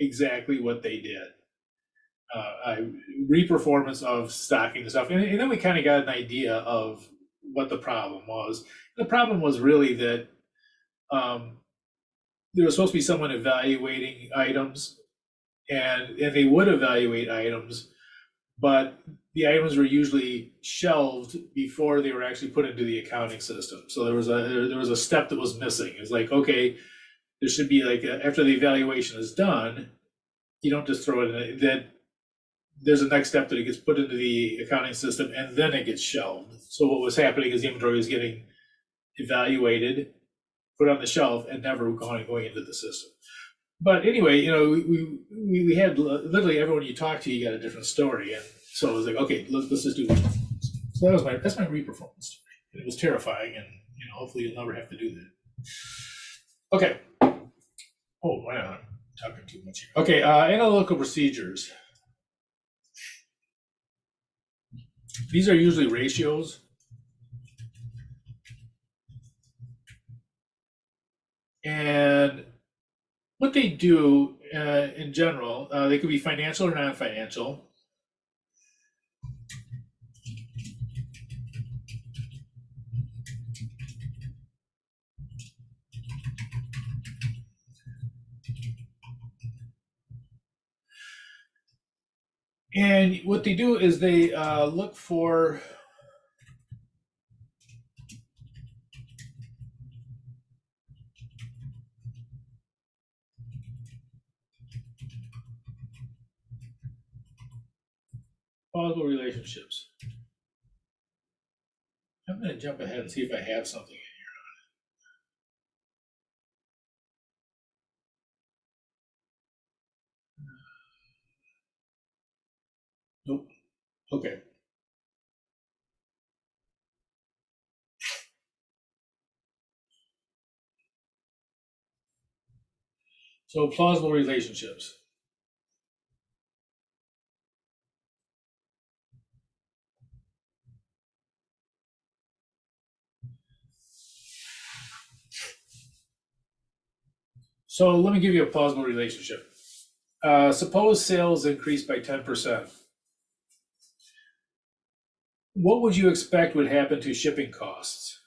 exactly what they did. Reperformance of stocking the stuff. And then we kind of got an idea of what the problem was. The problem was really that there was supposed to be someone evaluating items, and they would evaluate items, but the items were usually shelved before they were actually put into the accounting system. So there was a step that was missing. It's like, okay, there should be like after the evaluation is done, you don't just throw it in. That there's a next step that it gets put into the accounting system and then it gets shelved. So what was happening is the inventory was getting evaluated, put on the shelf, and never going into the system. But anyway, you know, we had literally everyone you talk to, you got a different story, and so it was like, okay, let's just do it. So that's my reperformance story. And it was terrifying, and, you know, hopefully you'll never have to do that. Okay. Oh, wow, I'm talking too much here. Okay, analytical procedures. These are usually ratios. And what they do in general, they could be financial or non-financial. And what they do is they look for causal relationships. I'm going to jump ahead and see if I have something in here. Nope. Okay. So plausible relationships. So let me give you a plausible relationship. Suppose sales increased by 10%. What would you expect would happen to shipping costs?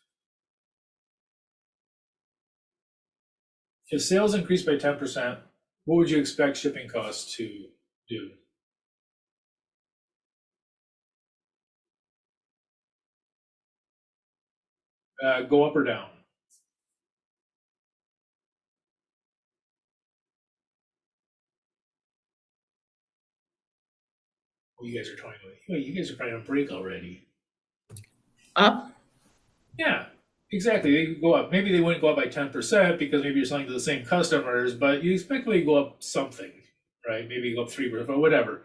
if sales increase by 10%, what would you expect shipping costs to do? Go up or down? Well, you guys are talking about, you guys are probably on break already. Up? Yeah, exactly. They could go up. Maybe they wouldn't go up by 10% because maybe you're selling to the same customers, but you expect them to go up something, right? Maybe go up 3% or whatever.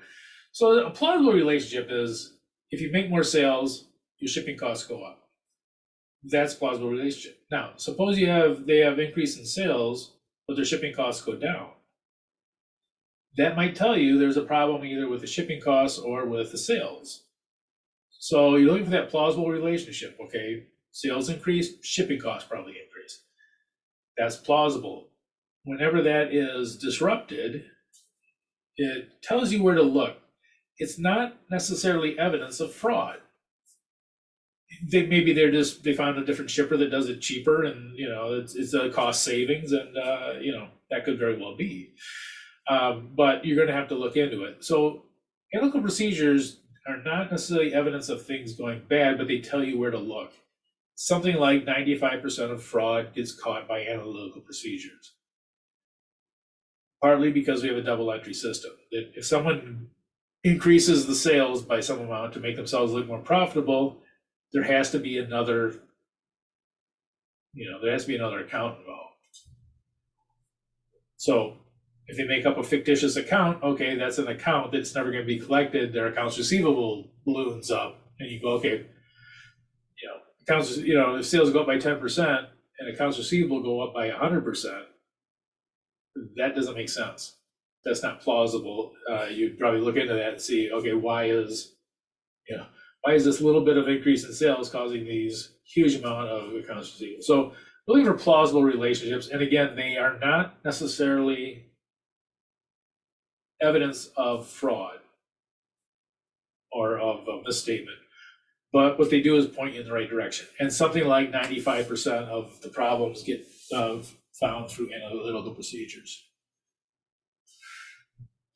So a plausible relationship is if you make more sales, your shipping costs go up. That's a plausible relationship. Now, suppose they have increase in sales, but their shipping costs go down. That might tell you there's a problem either with the shipping costs or with the sales. So you're looking for that plausible relationship, okay? Sales increase, shipping costs probably increase. That's plausible. Whenever that is disrupted, it tells you where to look. It's not necessarily evidence of fraud. They found a different shipper that does it cheaper, and it's a cost savings, and that could very well be. But you're going to have to look into it. So analytical procedures are not necessarily evidence of things going bad, but they tell you where to look. Something like 95% of fraud gets caught by analytical procedures. Partly because we have a double entry system. That if someone increases the sales by some amount to make themselves look more profitable, there has to be another account involved. So if they make up a fictitious account, okay, that's an account that's never going to be collected. Their accounts receivable balloons up, and you go, okay, if sales go up by 10% and accounts receivable go up by 100%, that doesn't make sense. That's not plausible. You'd probably look into that and see, okay, why is this little bit of increase in sales causing these huge amount of accounts receivable? So looking for plausible relationships, and again, they are not necessarily evidence of fraud or of a misstatement, but what they do is point you in the right direction. And something like 95% of the problems get found through analytical procedures.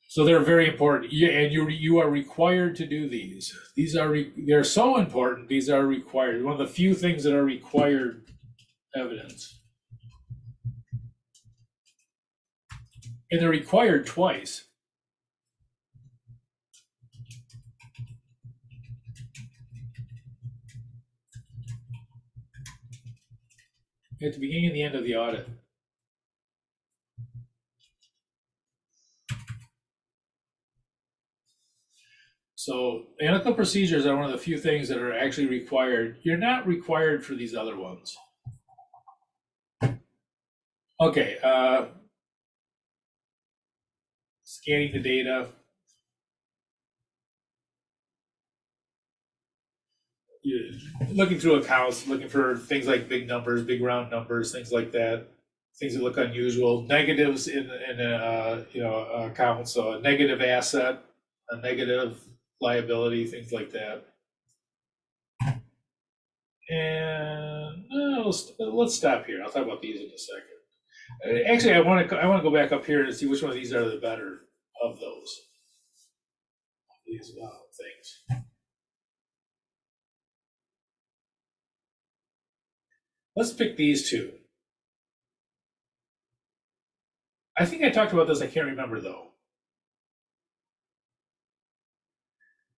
So they're very important, and you are required to do these. They're so important. These are required. One of the few things that are required evidence, and they're required twice. At the beginning and the end of the audit. So analytical procedures are one of the few things that are actually required. You're not required for these other ones. Okay, scanning the data. You're looking through accounts, looking for things like big numbers, big round numbers, things like that. Things that look unusual. Negatives in accounts. So a negative asset, a negative liability, things like that. And let's stop here. I'll talk about these in a second. Actually, I want to go back up here and see which one of these are the better of those. These things. Let's pick these two. I think I talked about this. I can't remember though.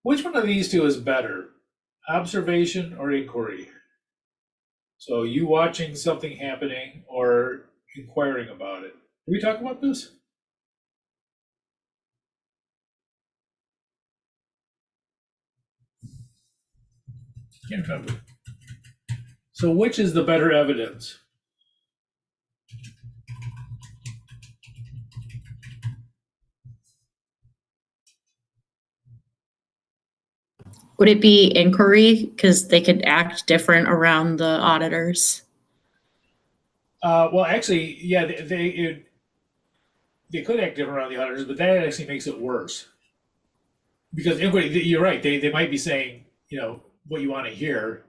Which one of these two is better, observation or inquiry? So you watching something happening or inquiring about it. Did we talk about this? Can't remember. So which is the better evidence? Would it be inquiry? Because they could act different around the auditors. Well, actually, yeah, they could act different around the auditors, but that actually makes it worse. Because inquiry, you're right, they might be saying, what you want to hear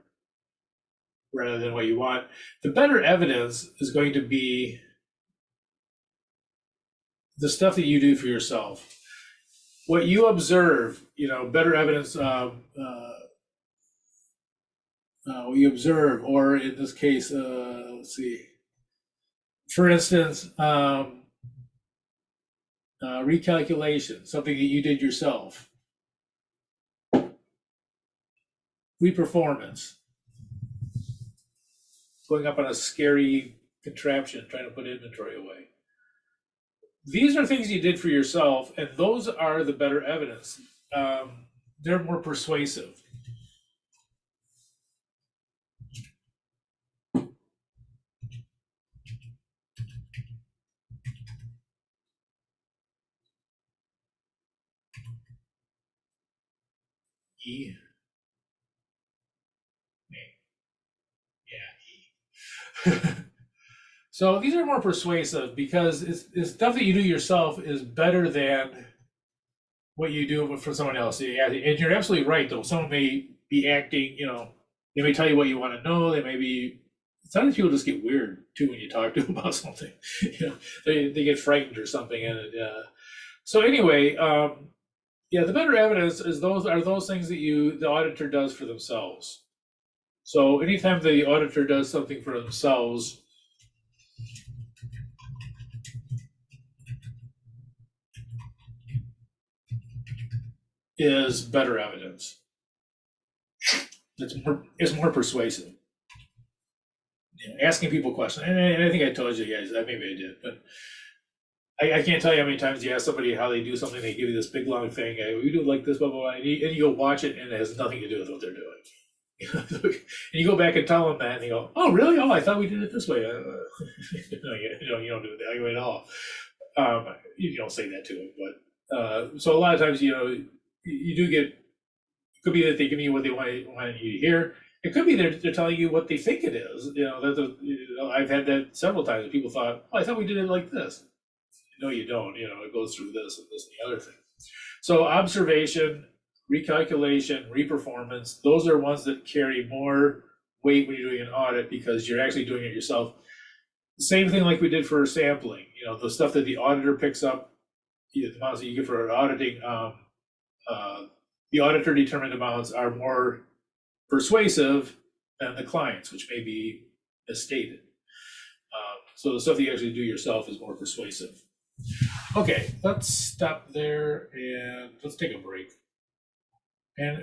rather than what you want. The better evidence is going to be the stuff that you do for yourself, what you observe, better evidence, what you observe, or in this case, let's see, for instance, recalculation, something that you did yourself. Reperformance, going up on a scary contraption, trying to put inventory away. These are things you did for yourself, and those are the better evidence. They're more persuasive. E. Yeah, E. So these are more persuasive because it's stuff that you do yourself is better than what you do for someone else. And you're absolutely right, though. Someone may be acting, they may tell you what you want to know. They may be. Sometimes people just get weird too when you talk to them about something. They get frightened or something. And so anyway, the better evidence is those things that the auditor does for themselves. So anytime the auditor does something for themselves, is better evidence. It's more persuasive. Asking people questions, and I think I told you guys that, maybe I did, but I can't tell you how many times you ask somebody how they do something, they give you this big long thing, hey, we do it like this, blah, blah, blah, and you go watch it, and it has nothing to do with what they're doing. And you go back and tell them that, and they go, oh, really? Oh, I thought we did it this way. No, you don't do it that way at all. You don't say that to them, but so a lot of times, you do get, it could be that they give you what they want you to hear. It could be they're telling you what they think it is. I've had that several times. People thought, oh, I thought we did it like this. No, you don't. It goes through this and this and the other thing. So observation, recalculation, reperformance, those are ones that carry more weight when you're doing an audit because you're actually doing it yourself. Same thing like we did for sampling. The stuff that the auditor picks up, the amounts that you get for auditing, the auditor determined amounts are more persuasive than the clients, which may be misstated. So the stuff that you actually do yourself is more persuasive. Okay, let's stop there and let's take a break. And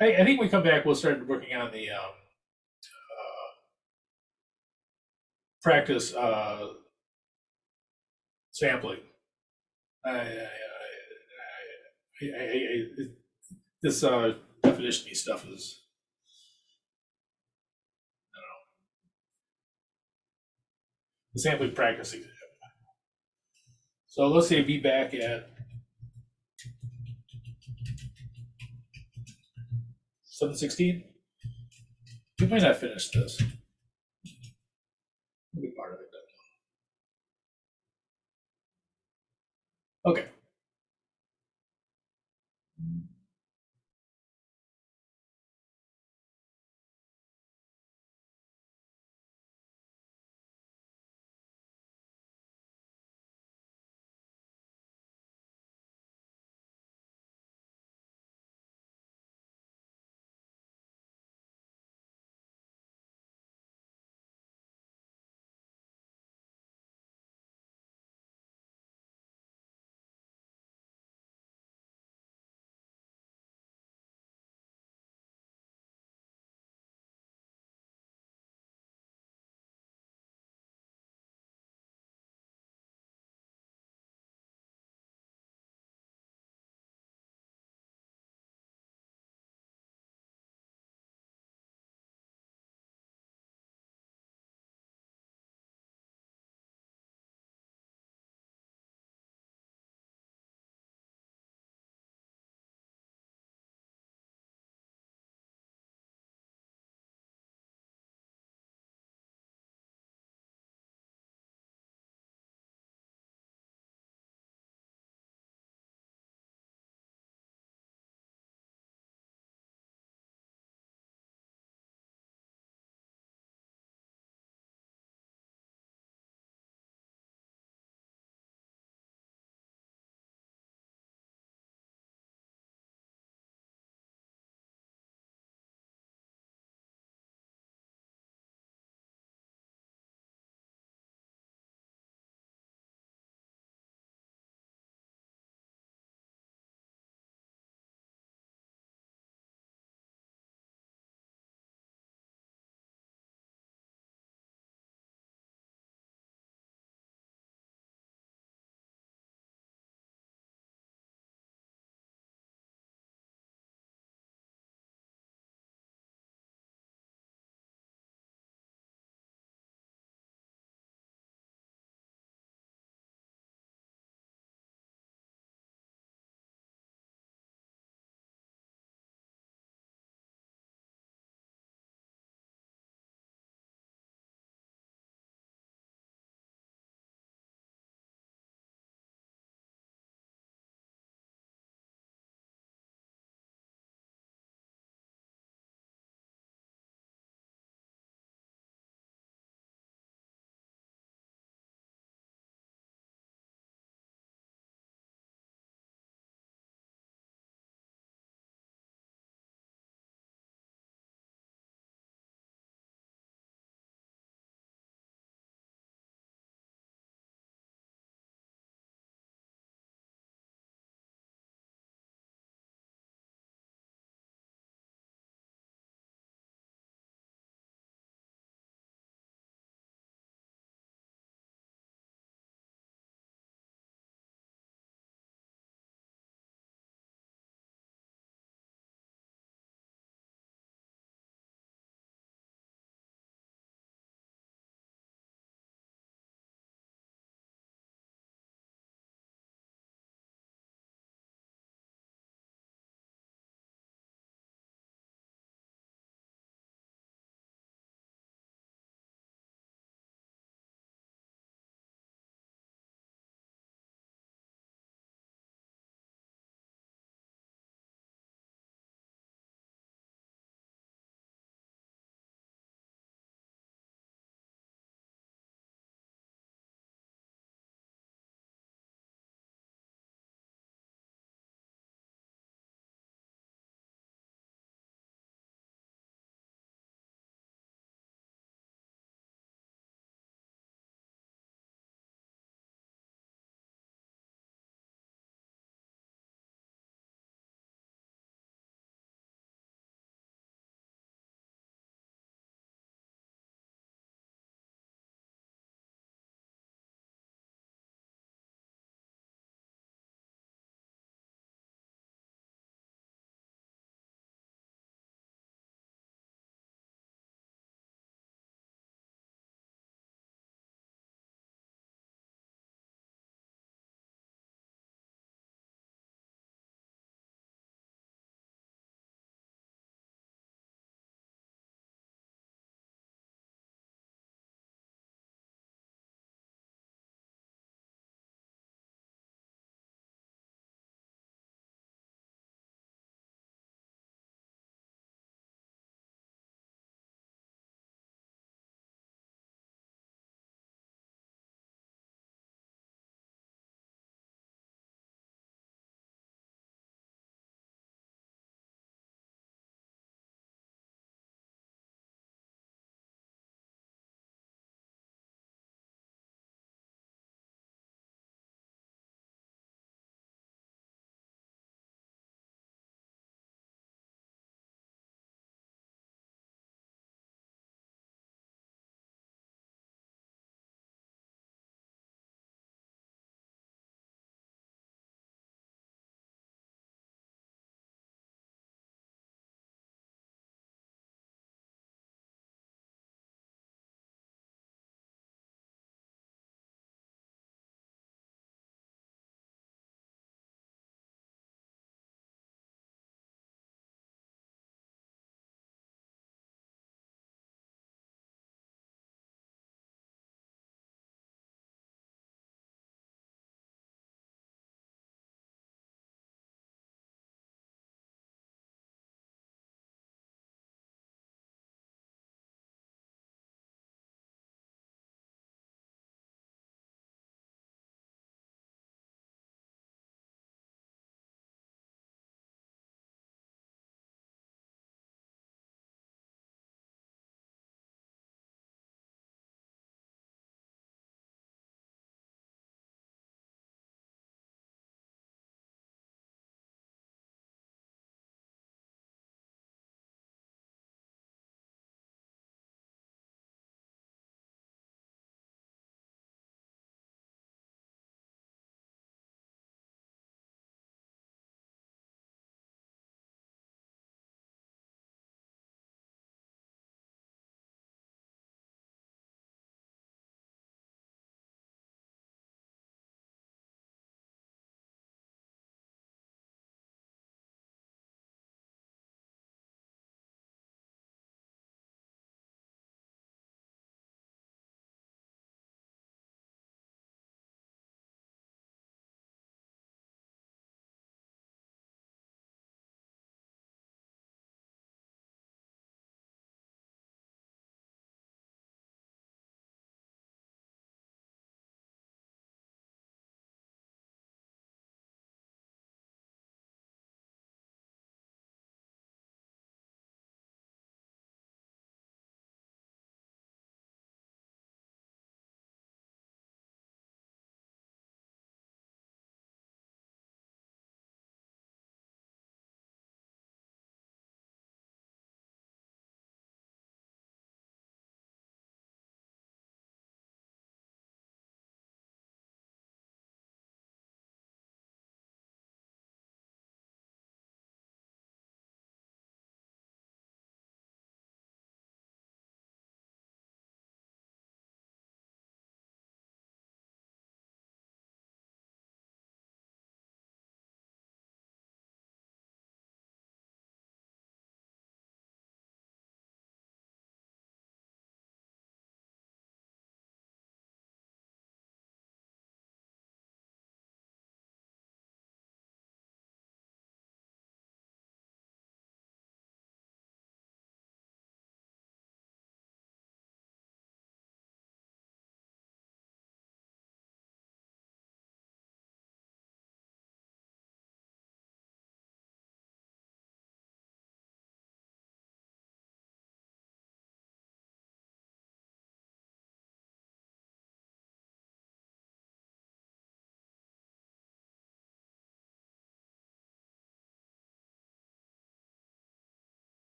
I think when we come back, we'll start working on the practice sampling. This definition-y stuff is, I don't know, the sampling practice exam. So let's say be back at 7:16. We might not finish this. We'll be part of it then. Okay.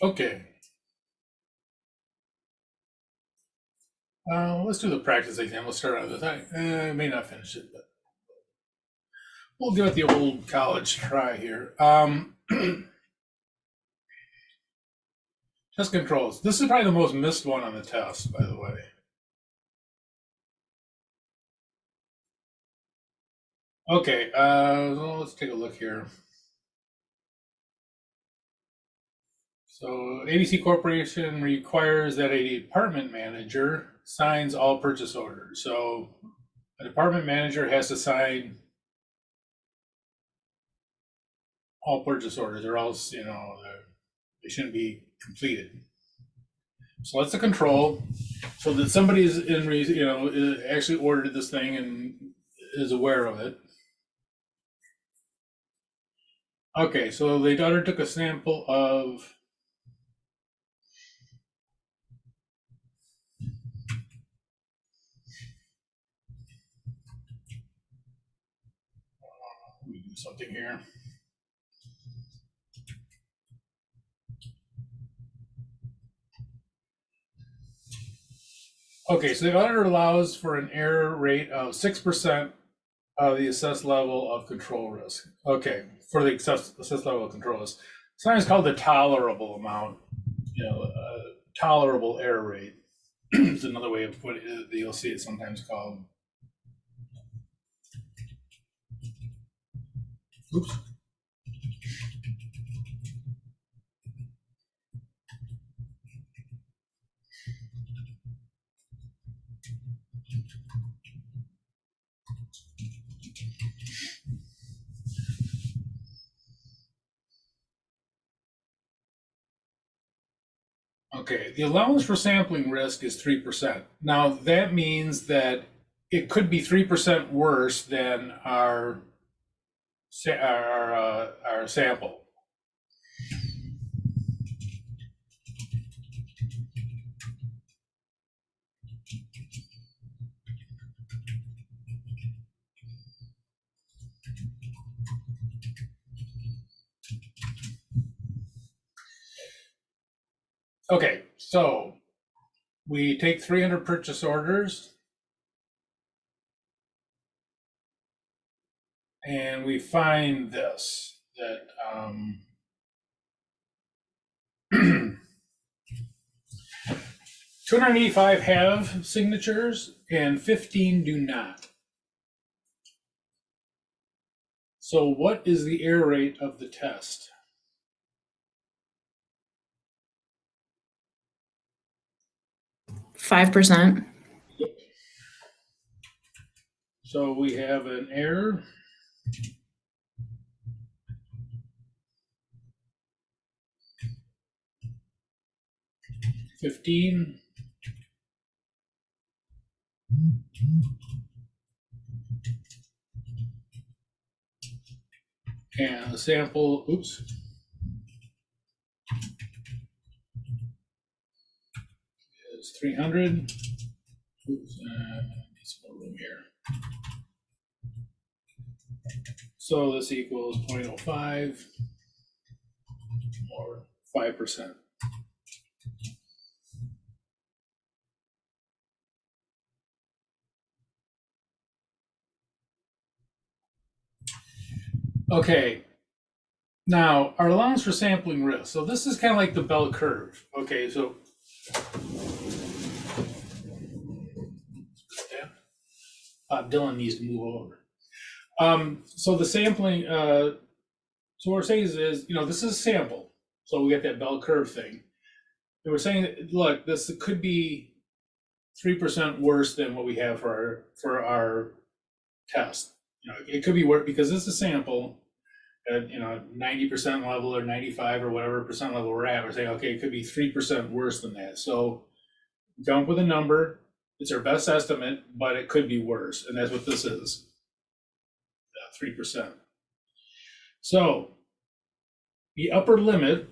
Okay. Let's do the practice exam. We'll start on this. I may not finish it, but we'll give it the old college try here. Test controls. This is probably the most missed one on the test, by the way. Okay, well, let's take a look here. So ABC Corporation requires that a department manager signs all purchase orders. So a department manager has to sign all purchase orders, or else, they shouldn't be completed. So that's a control. So that somebody is actually ordered this thing and is aware of it. Okay, so the daughter took a sample of let me do something here. Okay, so the auditor allows for an error rate of 6% of the assessed level of control risk. Okay, for the assessed level of control risk. Sometimes called the tolerable amount, tolerable error rate. It's another way of putting it. You'll see it sometimes called. Oops. Okay, the allowance for sampling risk is 3%. Now that means that it could be 3% worse than our sample. Okay, so we take 300 purchase orders and we find this, that 285 have signatures and 15 do not. So what is the error rate of the test? %5. So we have an error. $15. And the sample, oops. Is 300. Oops, need some more room here. So this equals 0.05 or 5%. Okay, now our allowance for sampling risk. So this is kind of like the bell curve. Okay, so Dylan needs to move over. So the sampling, so what we're saying is, this is a sample. So we get that bell curve thing. And we're saying, look, this could be 3% worse than what we have for our test. It could be worse because this is a sample at 90% level or 95 or whatever percent level we're at. We're saying, okay, it could be 3% worse than that. So come up with a number. It's our best estimate, but it could be worse, and that's what this is. 3%. So the upper limit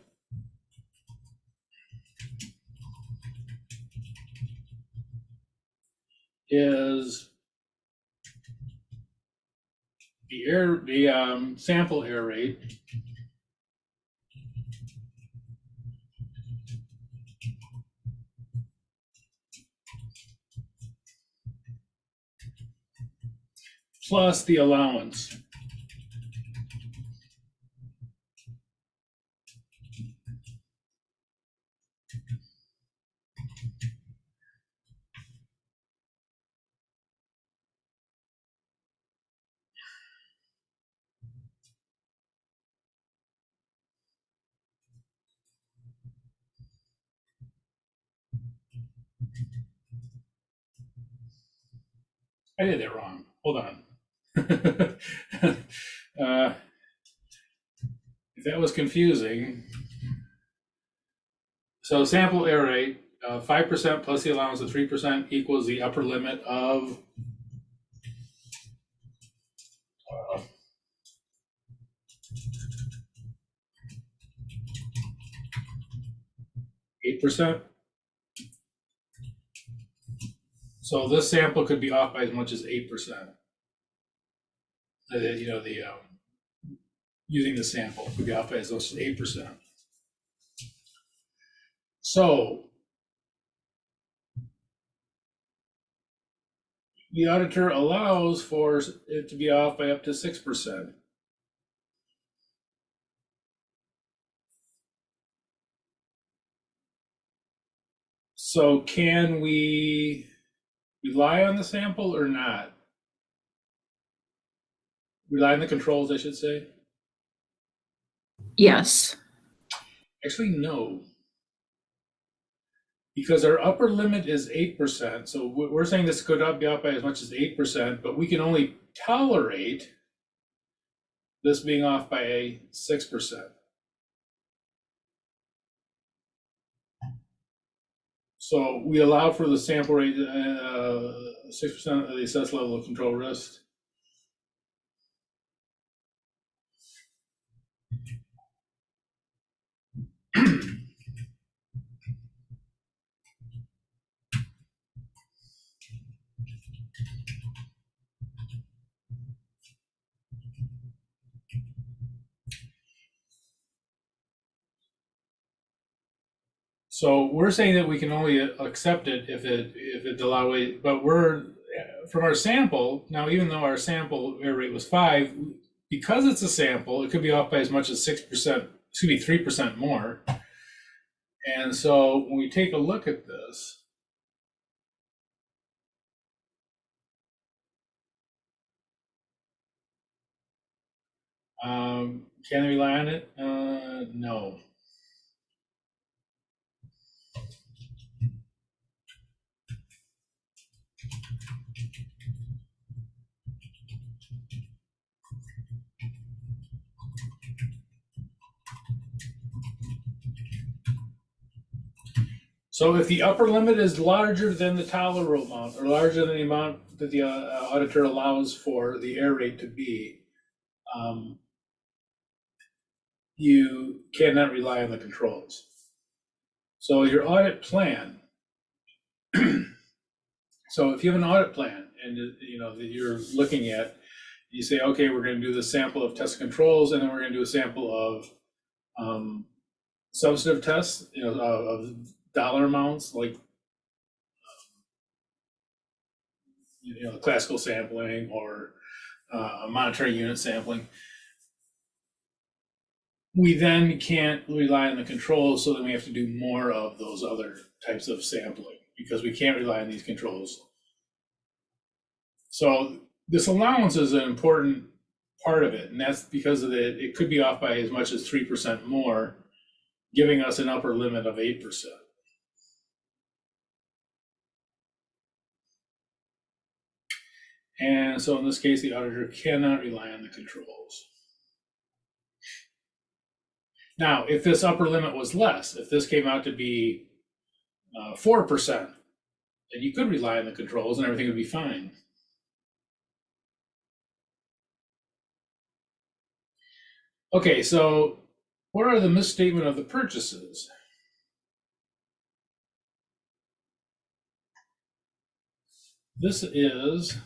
is the sample error rate plus the allowance. I did it wrong. Hold on. If that was confusing. So sample error rate, 5% plus the allowance of 3% equals the upper limit of 8%. So this sample could be off by as much as 8%. Using the sample could be off by as much as 8%. So the auditor allows for it to be off by up to 6%. So can we rely on the sample or not? Rely on the controls, I should say? Yes. Actually, no. Because our upper limit is 8%. So we're saying this could be up by as much as 8%, but we can only tolerate this being off by 6%. So we allow for the sample rate, 6% of the assessed level of control risk. So we're saying that we can only accept it if it allows, but we're from our sample now. Even though our sample error rate was 5, because it's a sample, it could be off by as much as 6%. Excuse me, 3% more. And so when we take a look at this, can they rely on it? No. So if the upper limit is larger than the tolerable amount, or larger than the amount that the auditor allows for the error rate to be, you cannot rely on the controls. So your audit plan, so if you have an audit plan and that you're looking at, you say, okay, we're going to do the sample of test controls, and then we're going to do a sample of substantive tests, of dollar amounts, like classical sampling or monetary unit sampling. We then can't rely on the controls, so then we have to do more of those other types of sampling because we can't rely on these controls. So this allowance is an important part of it, and that's because of it could be off by as much as 3% more, giving us an upper limit of 8%. And so in this case, the auditor cannot rely on the controls. Now, if this upper limit was less, if this came out to be 4%, then you could rely on the controls and everything would be fine. Okay, so what are the misstatement of the purchases? This is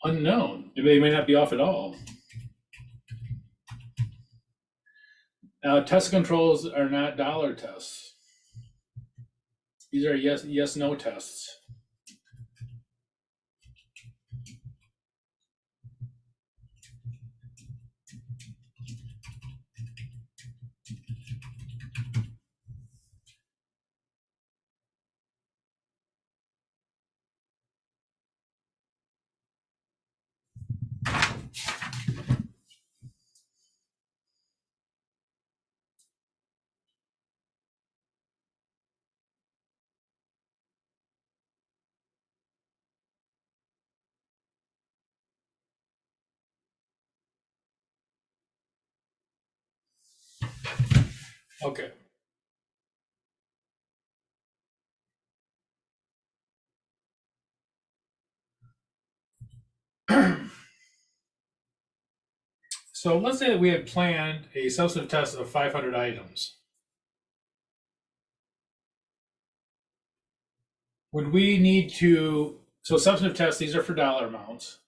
unknown. They may not be off at all. Now, test controls are not dollar tests. These are yes, no tests. Okay. So let's say that we had planned a substantive test of 500 items. Would we need to, so substantive tests, these are for dollar amounts.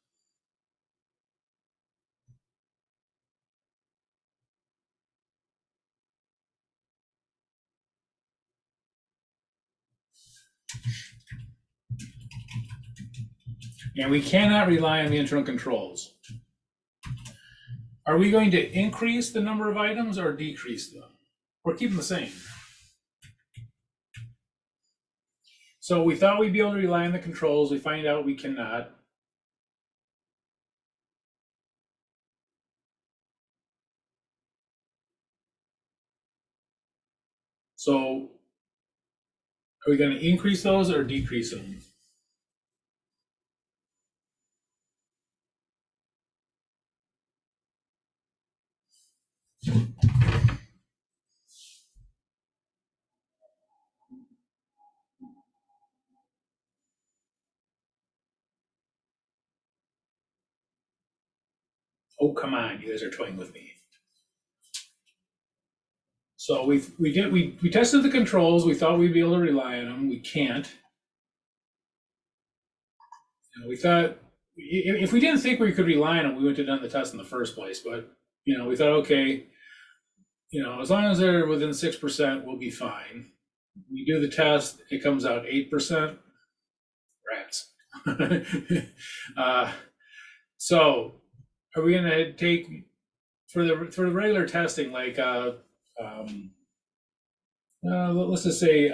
And we cannot rely on the internal controls. Are we going to increase the number of items or decrease them? Or keep them the same? So we thought we'd be able to rely on the controls. We find out we cannot. So are we going to increase those or decrease them? Oh, come on, you guys are toying with me. So we tested the controls. We thought we'd be able to rely on them. We can't. We thought if we didn't think we could rely on them, we wouldn't have done the test in the first place. But we thought, okay, as long as they're within 6%, we'll be fine. We do the test, it comes out 8%. Rats. So are we going to take for the regular testing, like let's just say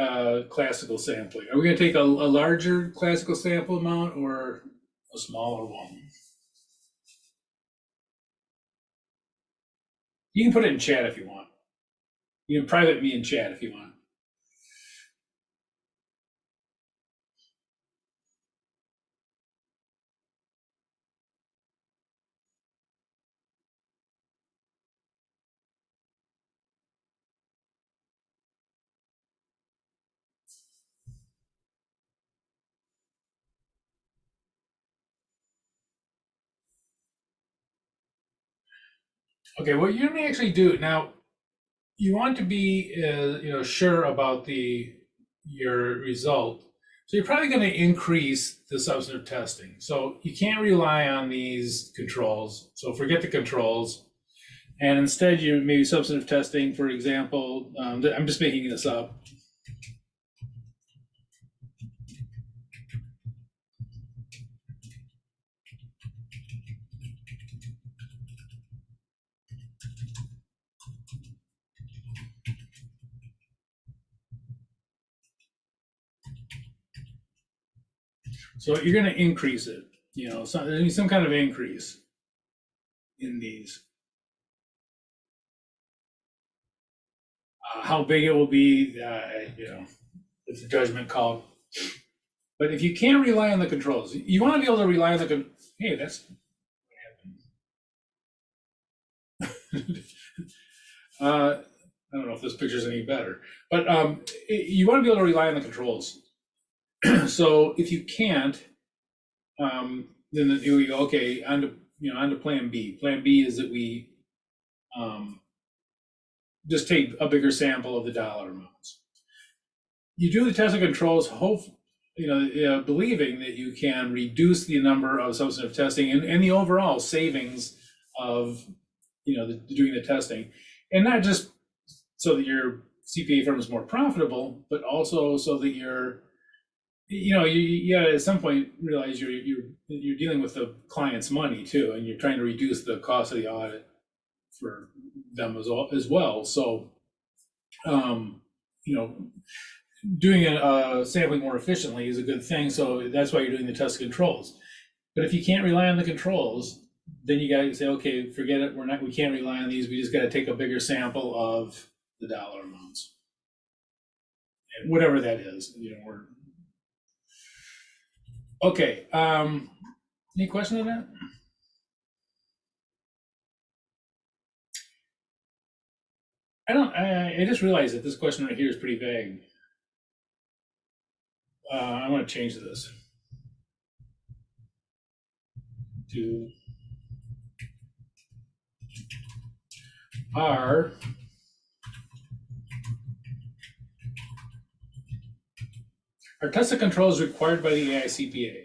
classical sampling? Are we going to take a larger classical sample amount or a smaller one? You can put it in chat if you want. You can private me in chat if you want. Okay, what you may actually do now, you want to be sure about your result. So you're probably going to increase the substantive testing. So you can't rely on these controls. So forget the controls. And instead, you maybe substantive testing, for example, I'm just making this up. So you're going to increase it. There's going to be some kind of increase in these. How big it will be, it's a judgment call. But if you can't rely on the controls, you want to be able to rely on the hey, that's what happened. I don't know if this picture's any better, but you want to be able to rely on the controls. So if you can't, then you go, okay, on to plan B. Plan B is that we just take a bigger sample of the dollar amounts. You do the test of controls, believing that you can reduce the number of substantive testing and the overall savings of doing the testing, and not just so that your CPA firm is more profitable, but also so that you at some point realize you're dealing with the client's money too, and you're trying to reduce the cost of the audit for them as well. So, doing a sampling more efficiently is a good thing. So that's why you're doing the test controls. But if you can't rely on the controls, then you got to say, okay, forget it. We can't rely on these. We just got to take a bigger sample of the dollar amounts, and whatever that is. Okay. Any questions on that? I just realized that this question right here is pretty vague. I want to change this to are tests and controls required by the AICPA?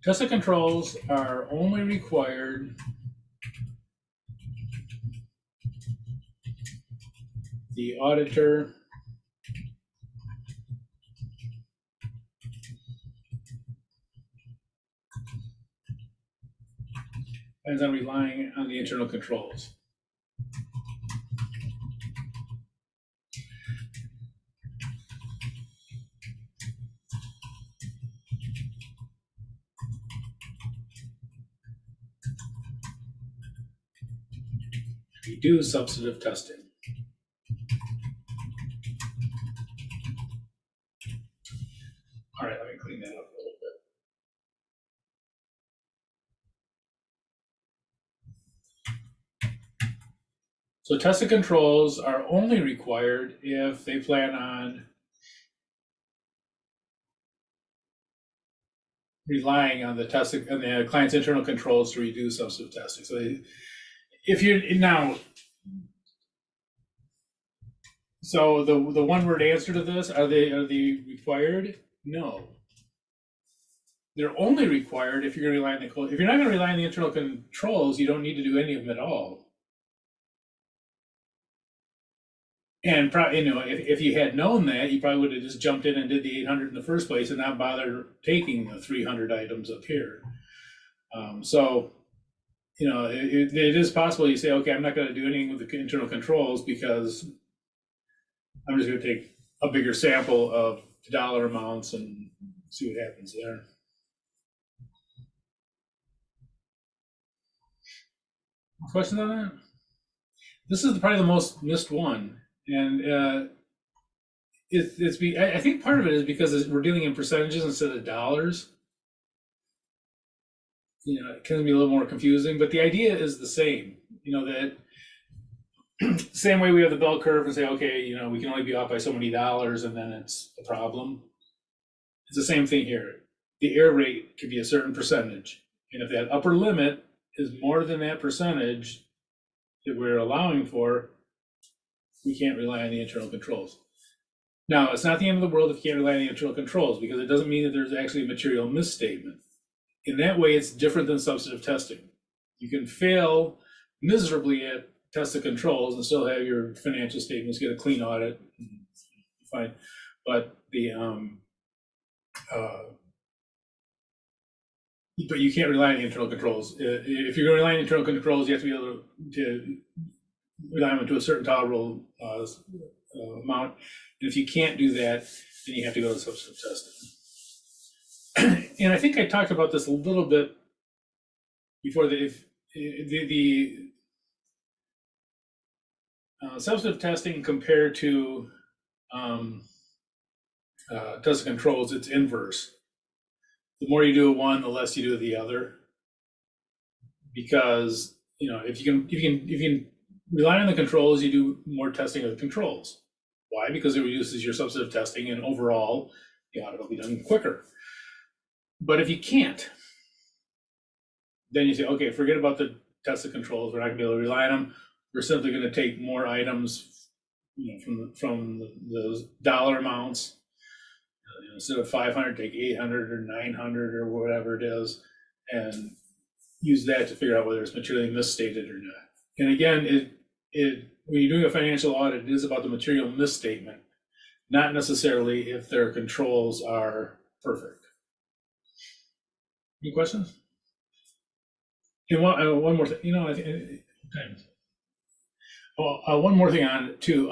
Tests and controls are only required the auditor plans on relying on the internal controls. We do substantive testing. All right, let me clean that up a little bit. So tests and controls are only required if they plan on relying on the testing and the client's internal controls to reduce substantive testing. So if you're now, so the one word answer to this, are they required? No. They're only required if you're going to rely on the, if you're not going to rely on the internal controls, you don't need to do any of them at all. And probably, you know, if you had known that, you probably would have just jumped in and did the 800 in the first place and not bother taking the 300 items up here. So, you know, it is possible you say, okay, I'm not going to do anything with the internal controls because I'm just going to take a bigger sample of the dollar amounts and see what happens there. Questions on that? This is probably the most missed one. And I think part of it is because we're dealing in percentages instead of dollars. You know, it can be a little more confusing, but the idea is the same. You know, that same way we have the bell curve and say, okay, you know, we can only be off by so many dollars and then it's a problem. It's the same thing here. The error rate could be a certain percentage. And if that upper limit is more than that percentage that we're allowing for, we can't rely on the internal controls. Now, it's not the end of the world if you can't rely on the internal controls, because it doesn't mean that there's actually a material misstatement. In that way, it's different than substantive testing. You can fail miserably at test the controls and still have your financial statements get a clean audit. Fine. But but you can't rely on the internal controls. If you're going to rely on internal controls, you have to be able to rely on them to a certain tolerable amount. And if you can't do that, then you have to go to substantive testing. And I think I talked about this a little bit before. The substantive testing compared to test controls, it's inverse. The more you do of one, the less you do of the other. Because, you know, if you can rely on the controls, you do more testing of the controls. Why? Because it reduces your substantive testing, and overall, the audit will be done quicker. But if you can't, then you say, okay, forget about the test of controls. We're not going to be able to rely on them. We're simply going to take more items, you know, from those dollar amounts. Instead of 500, take 800 or 900 or whatever it is, and use that to figure out whether it's materially misstated or not. And again, when you're doing a financial audit, it is about the material misstatement, not necessarily if their controls are perfect. Any questions? And one more thing, you know, one more thing on it too.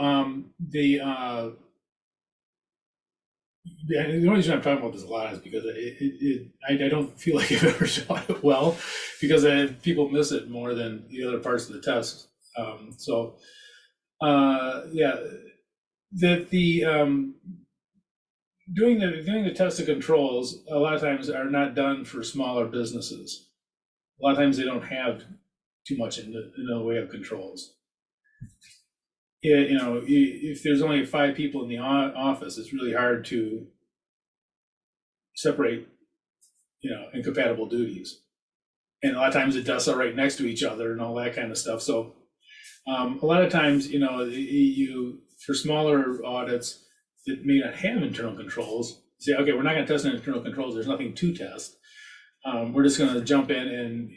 The only reason I'm talking about this a lot is because I don't feel like I've ever taught it well, because people miss it more than the other parts of the test. Yeah, that doing the test of controls a lot of times are not done for smaller businesses. A lot of times they don't have too much in the way of controls. If there's only 5 people in the office, it's really hard to separate, incompatible duties. And a lot of times the desks are right next to each other and all that kind of stuff. So a lot of times, for smaller audits that may not have internal controls, say, okay, we're not going to test internal controls. There's nothing to test. We're just going to jump in and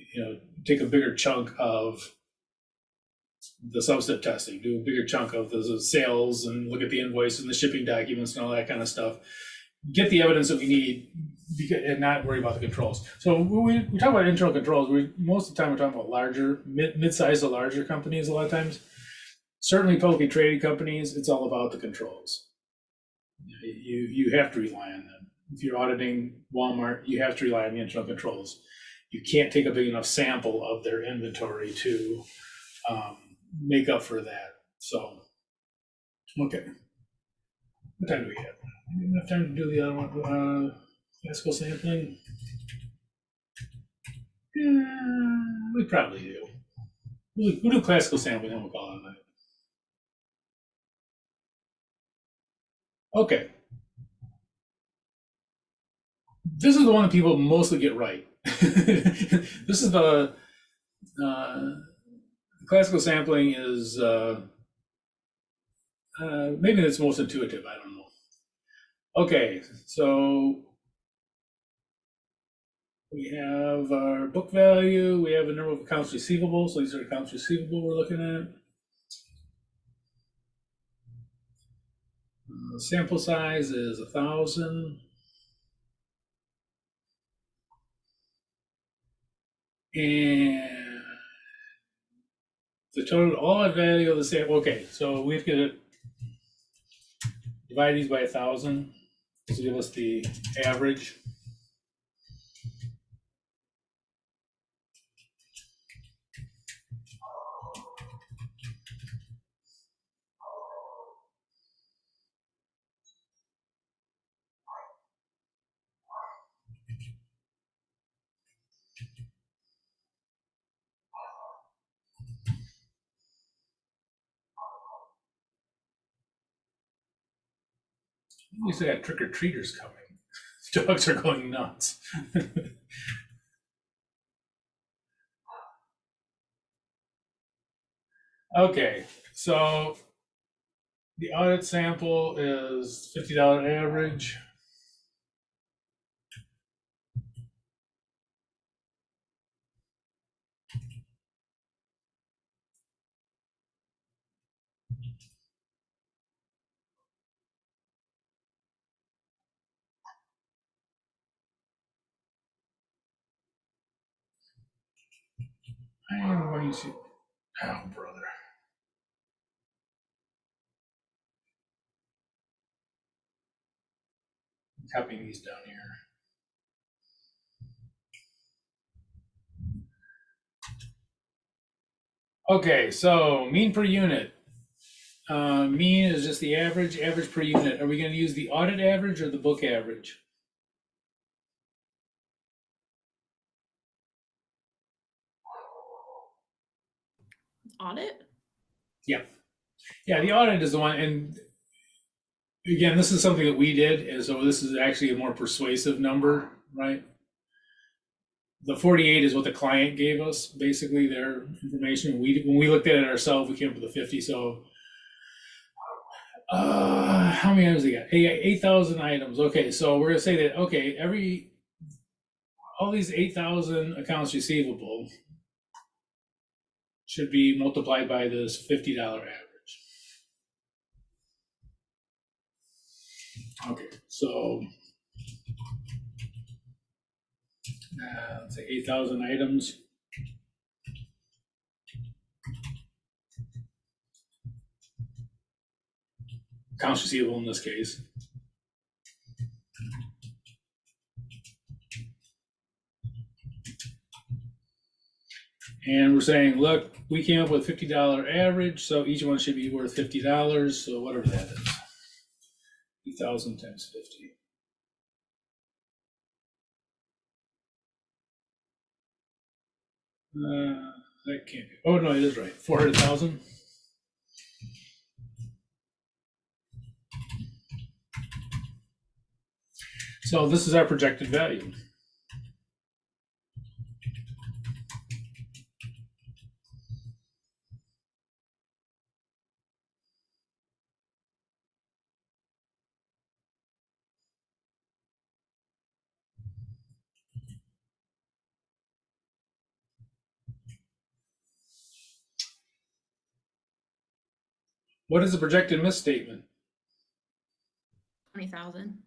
take a bigger chunk of the sub-step testing, do a bigger chunk of the sales and look at the invoices and the shipping documents and all that kind of stuff. Get the evidence that we need and not worry about the controls. So when we talk about internal controls, most of the time we're talking about larger, mid-sized to larger companies a lot of times. Certainly publicly traded companies, it's all about the controls. You have to rely on them. If you're auditing Walmart, you have to rely on the internal controls. You can't take a big enough sample of their inventory to make up for that. So, okay. What time do we have? Enough time to do the other one, classical sampling? Yeah, we probably do. We'll do classical sampling and we'll call it a night. Okay. This is the one that people mostly get right. This is the classical sampling is maybe it's most intuitive, I don't know. Okay, so we have our book value, we have a number of accounts receivable, so these are accounts receivable we're looking at. Sample size is 1,000. And the total all value of the sample, okay, so we have to divide these by 1,000 to give us the average. At least I got trick-or-treaters coming. Dogs are going nuts. Okay, so the audit sample is $50 average. I am going to, oh brother. I'm copying these down here. Okay, so mean per unit. Mean is just the average per unit. Are we going to use the audit average or the book average? Audit? Yeah. Yeah, the audit is the one, and again, this is something that we did, and so this is actually a more persuasive number, right? The 48 is what the client gave us, basically their information. When we looked at it ourselves, we came up with the 50. So how many items they got? 8,000 items. Okay, so we're gonna say that, okay, all these 8,000 accounts receivable should be multiplied by this $50 average. Okay, so let's say 8,000 items. Accounts receivable in this case. And we're saying, look, we came up with $50 average, so each one should be worth $50. So whatever that is, 8,000 times 50. That can't be. Oh no, it is right. 400,000. So this is our projected value. What is the projected misstatement? 20,000.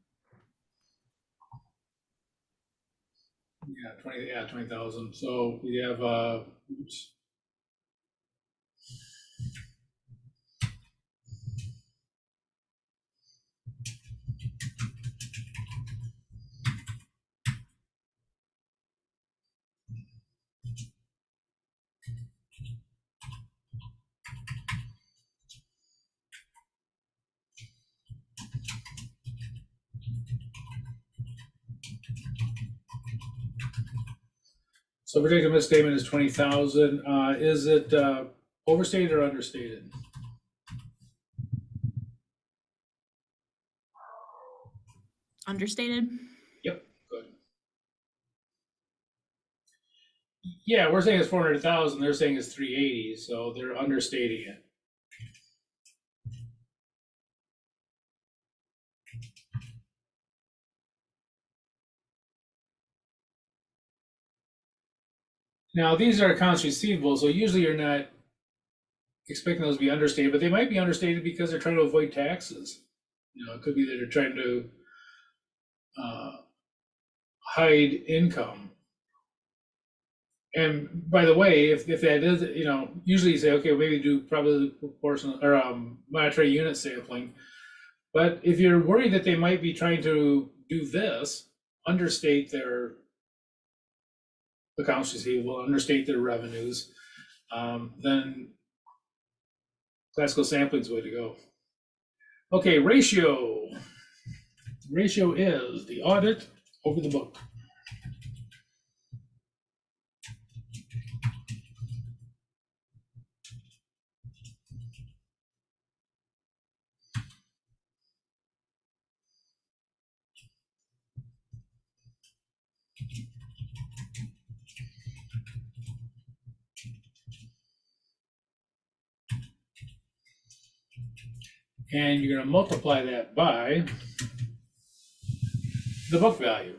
Yeah, 20,000. So we have oops. So projected misstatement is 20,000. Is it overstated or understated? Understated. Yep, good. Yeah, we're saying it's 400,000. They're saying it's 380, so they're understating it. Now these are accounts receivable, so usually you're not expecting those to be understated, but they might be understated because they're trying to avoid taxes. You know, it could be that they're trying to hide income. And by the way, if that is, you know, usually you say, okay, well, maybe do probably proportional or monetary unit sampling. But if you're worried that they might be trying to do this, understate their accounts receivable, understate their revenues, then classical sampling is the way to go. Okay, ratio. Ratio is the audit over the book. And you're going to multiply that by the book value.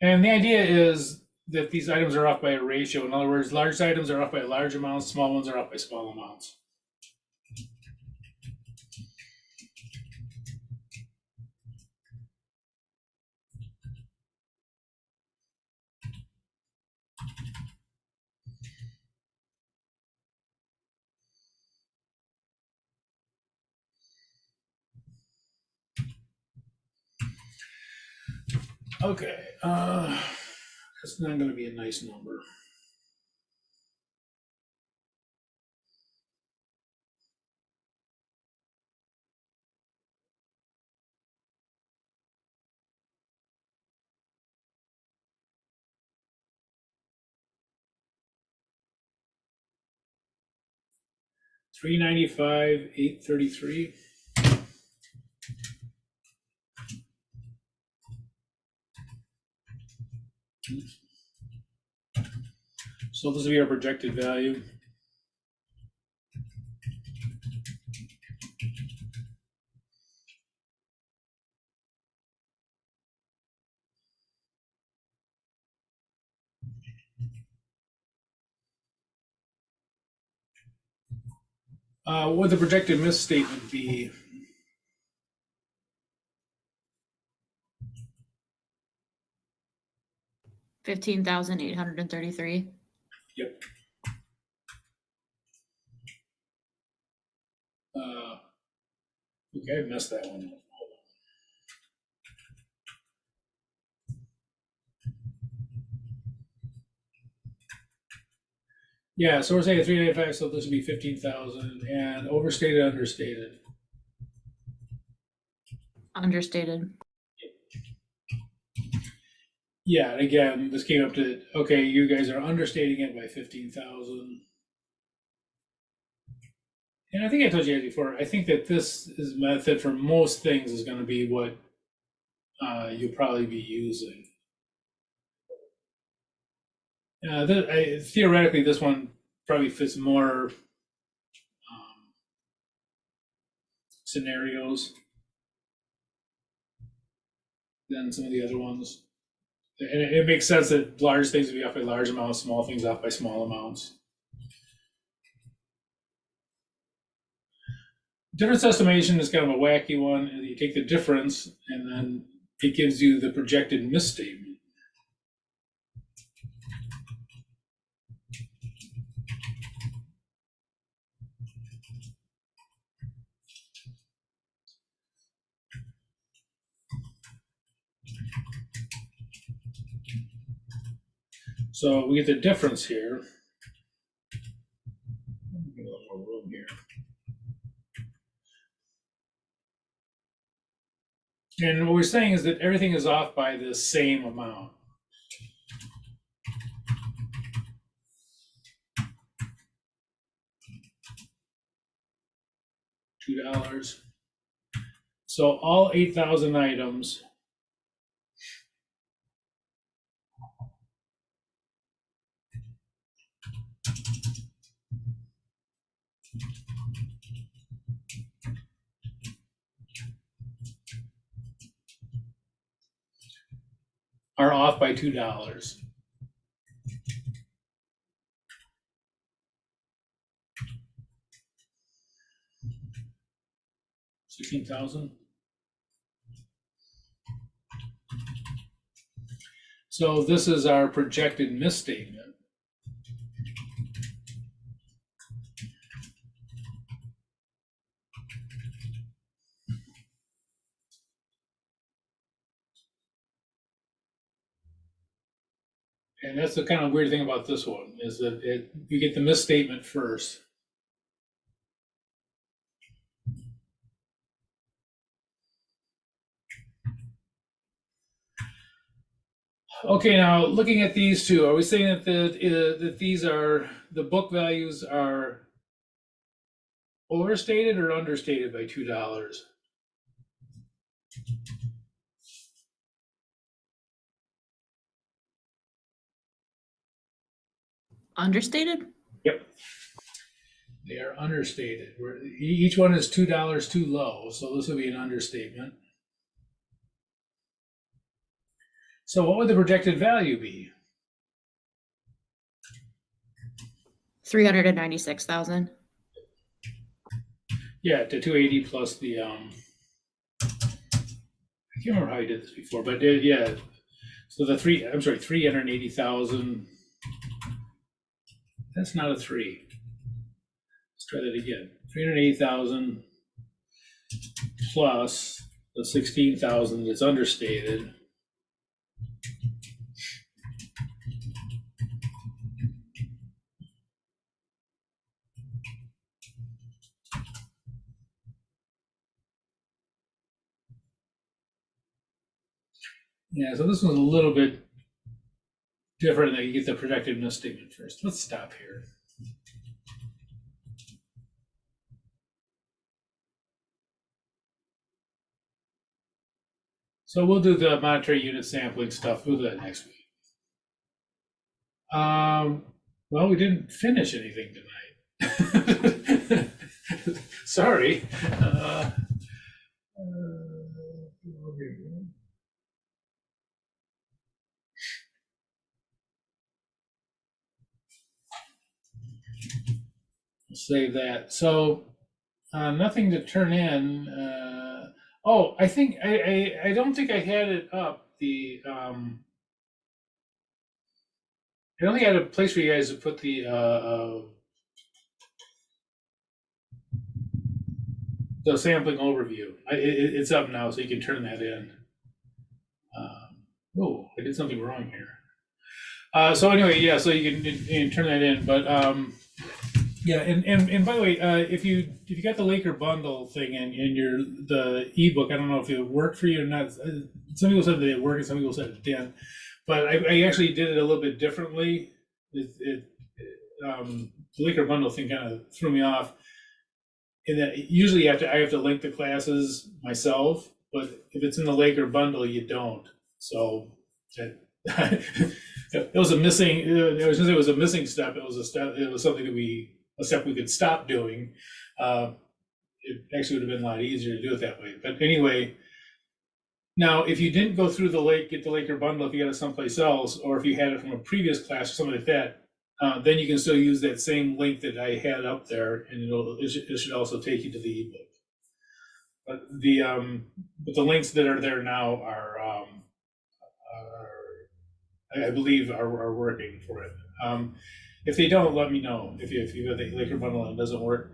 And the idea is that these items are off by a ratio. In other words, large items are off by large amounts, small ones are off by small amounts. Okay, that's not going to be a nice number. $395, $833. So this will be our projected value. What would the projected misstatement be? $15,833. Yep. Okay, I messed that one up. Yeah, so we're saying 395, so this would be 15,000, and overstated, understated. Understated. Yeah, and again, this came up to, okay, you guys are understating it by 15,000. And I think I told you guys before, I think that this is method for most things is going to be what you'll probably be using. Theoretically, this one probably fits more scenarios than some of the other ones. And it makes sense that large things would be off by large amounts, small things off by small amounts. Difference estimation is kind of a wacky one. You take the difference and then it gives you the projected misstatement. So we get the difference here. Give a little more room here. And what we're saying is that everything is off by the same amount. $2. So all 8,000 items are off by $2. 16,000. So this is our projected misstatement. And that's the kind of weird thing about this one is that you get the misstatement first. Okay, now looking at these two, are we saying that these are the book values are overstated or understated by $2? Understated? Yep. They are understated. Each one is $2 too low, so this would be an understatement. So what would the projected value be? 396,000. Yeah, to 280 plus the I can't remember how you did this before, but yeah. So the 380,000. That's not a 3. Let's try that again. 380,000 plus the 16,000 that's understated. Yeah, so this one's a little bit different that you get the projected misstatement first. Let's stop here. So we'll do the monetary unit sampling stuff. We'll do that next week. Well, we didn't finish anything tonight. Sorry. Save that. So nothing to turn in. Oh, I think I don't think I had it up. I don't think I had a place for you guys to put the sampling overview. It's up now, so you can turn that in. Oh, I did something wrong here. So anyway, yeah, so you can turn that in. But yeah, and by the way, if you got the Laker bundle thing and the ebook, I don't know if it worked for you or not. Some people said that it worked, and some people said it didn't. but I actually did it a little bit differently. The Laker bundle thing kind of threw me off. In that usually I have to link the classes myself, but if it's in the Laker bundle, you don't. So it was a missing. I was gonna say it was a missing step. It was a step. It was something that a step we could stop doing. It actually would have been a lot easier to do it that way. But anyway, now if you didn't go through get the Laker bundle, if you got it someplace else, or if you had it from a previous class or something like that, then you can still use that same link that I had up there, and it should also take you to the ebook. But the links that are there now are I believe are working for it. If they don't, let me know. If you have the Laker bundle and it doesn't work.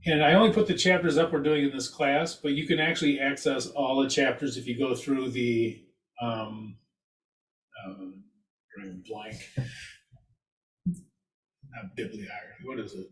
And I only put the chapters up we're doing in this class, but you can actually access all the chapters if you go through the blank. Not bibliography. What is it?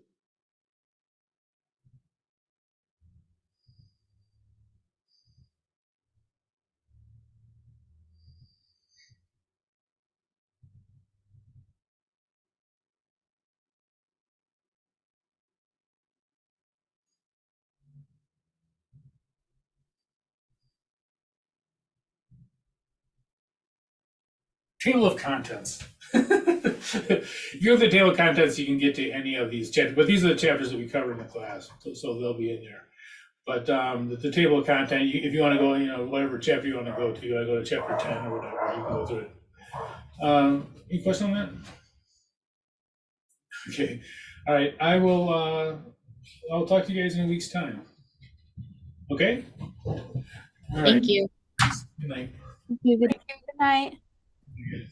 Table of contents. If you have the table of contents, you can get to any of these chapters, but these are the chapters that we cover in the class, so they'll be in there. But the table of content, if you want to go, whatever chapter you want to go to, you want to go to chapter 10 or whatever, you can go through it. Any question on that? Okay. All right. I'll talk to you guys in a week's time. Okay? All right. Thank you. Good night. Thank you. Good night. Okay.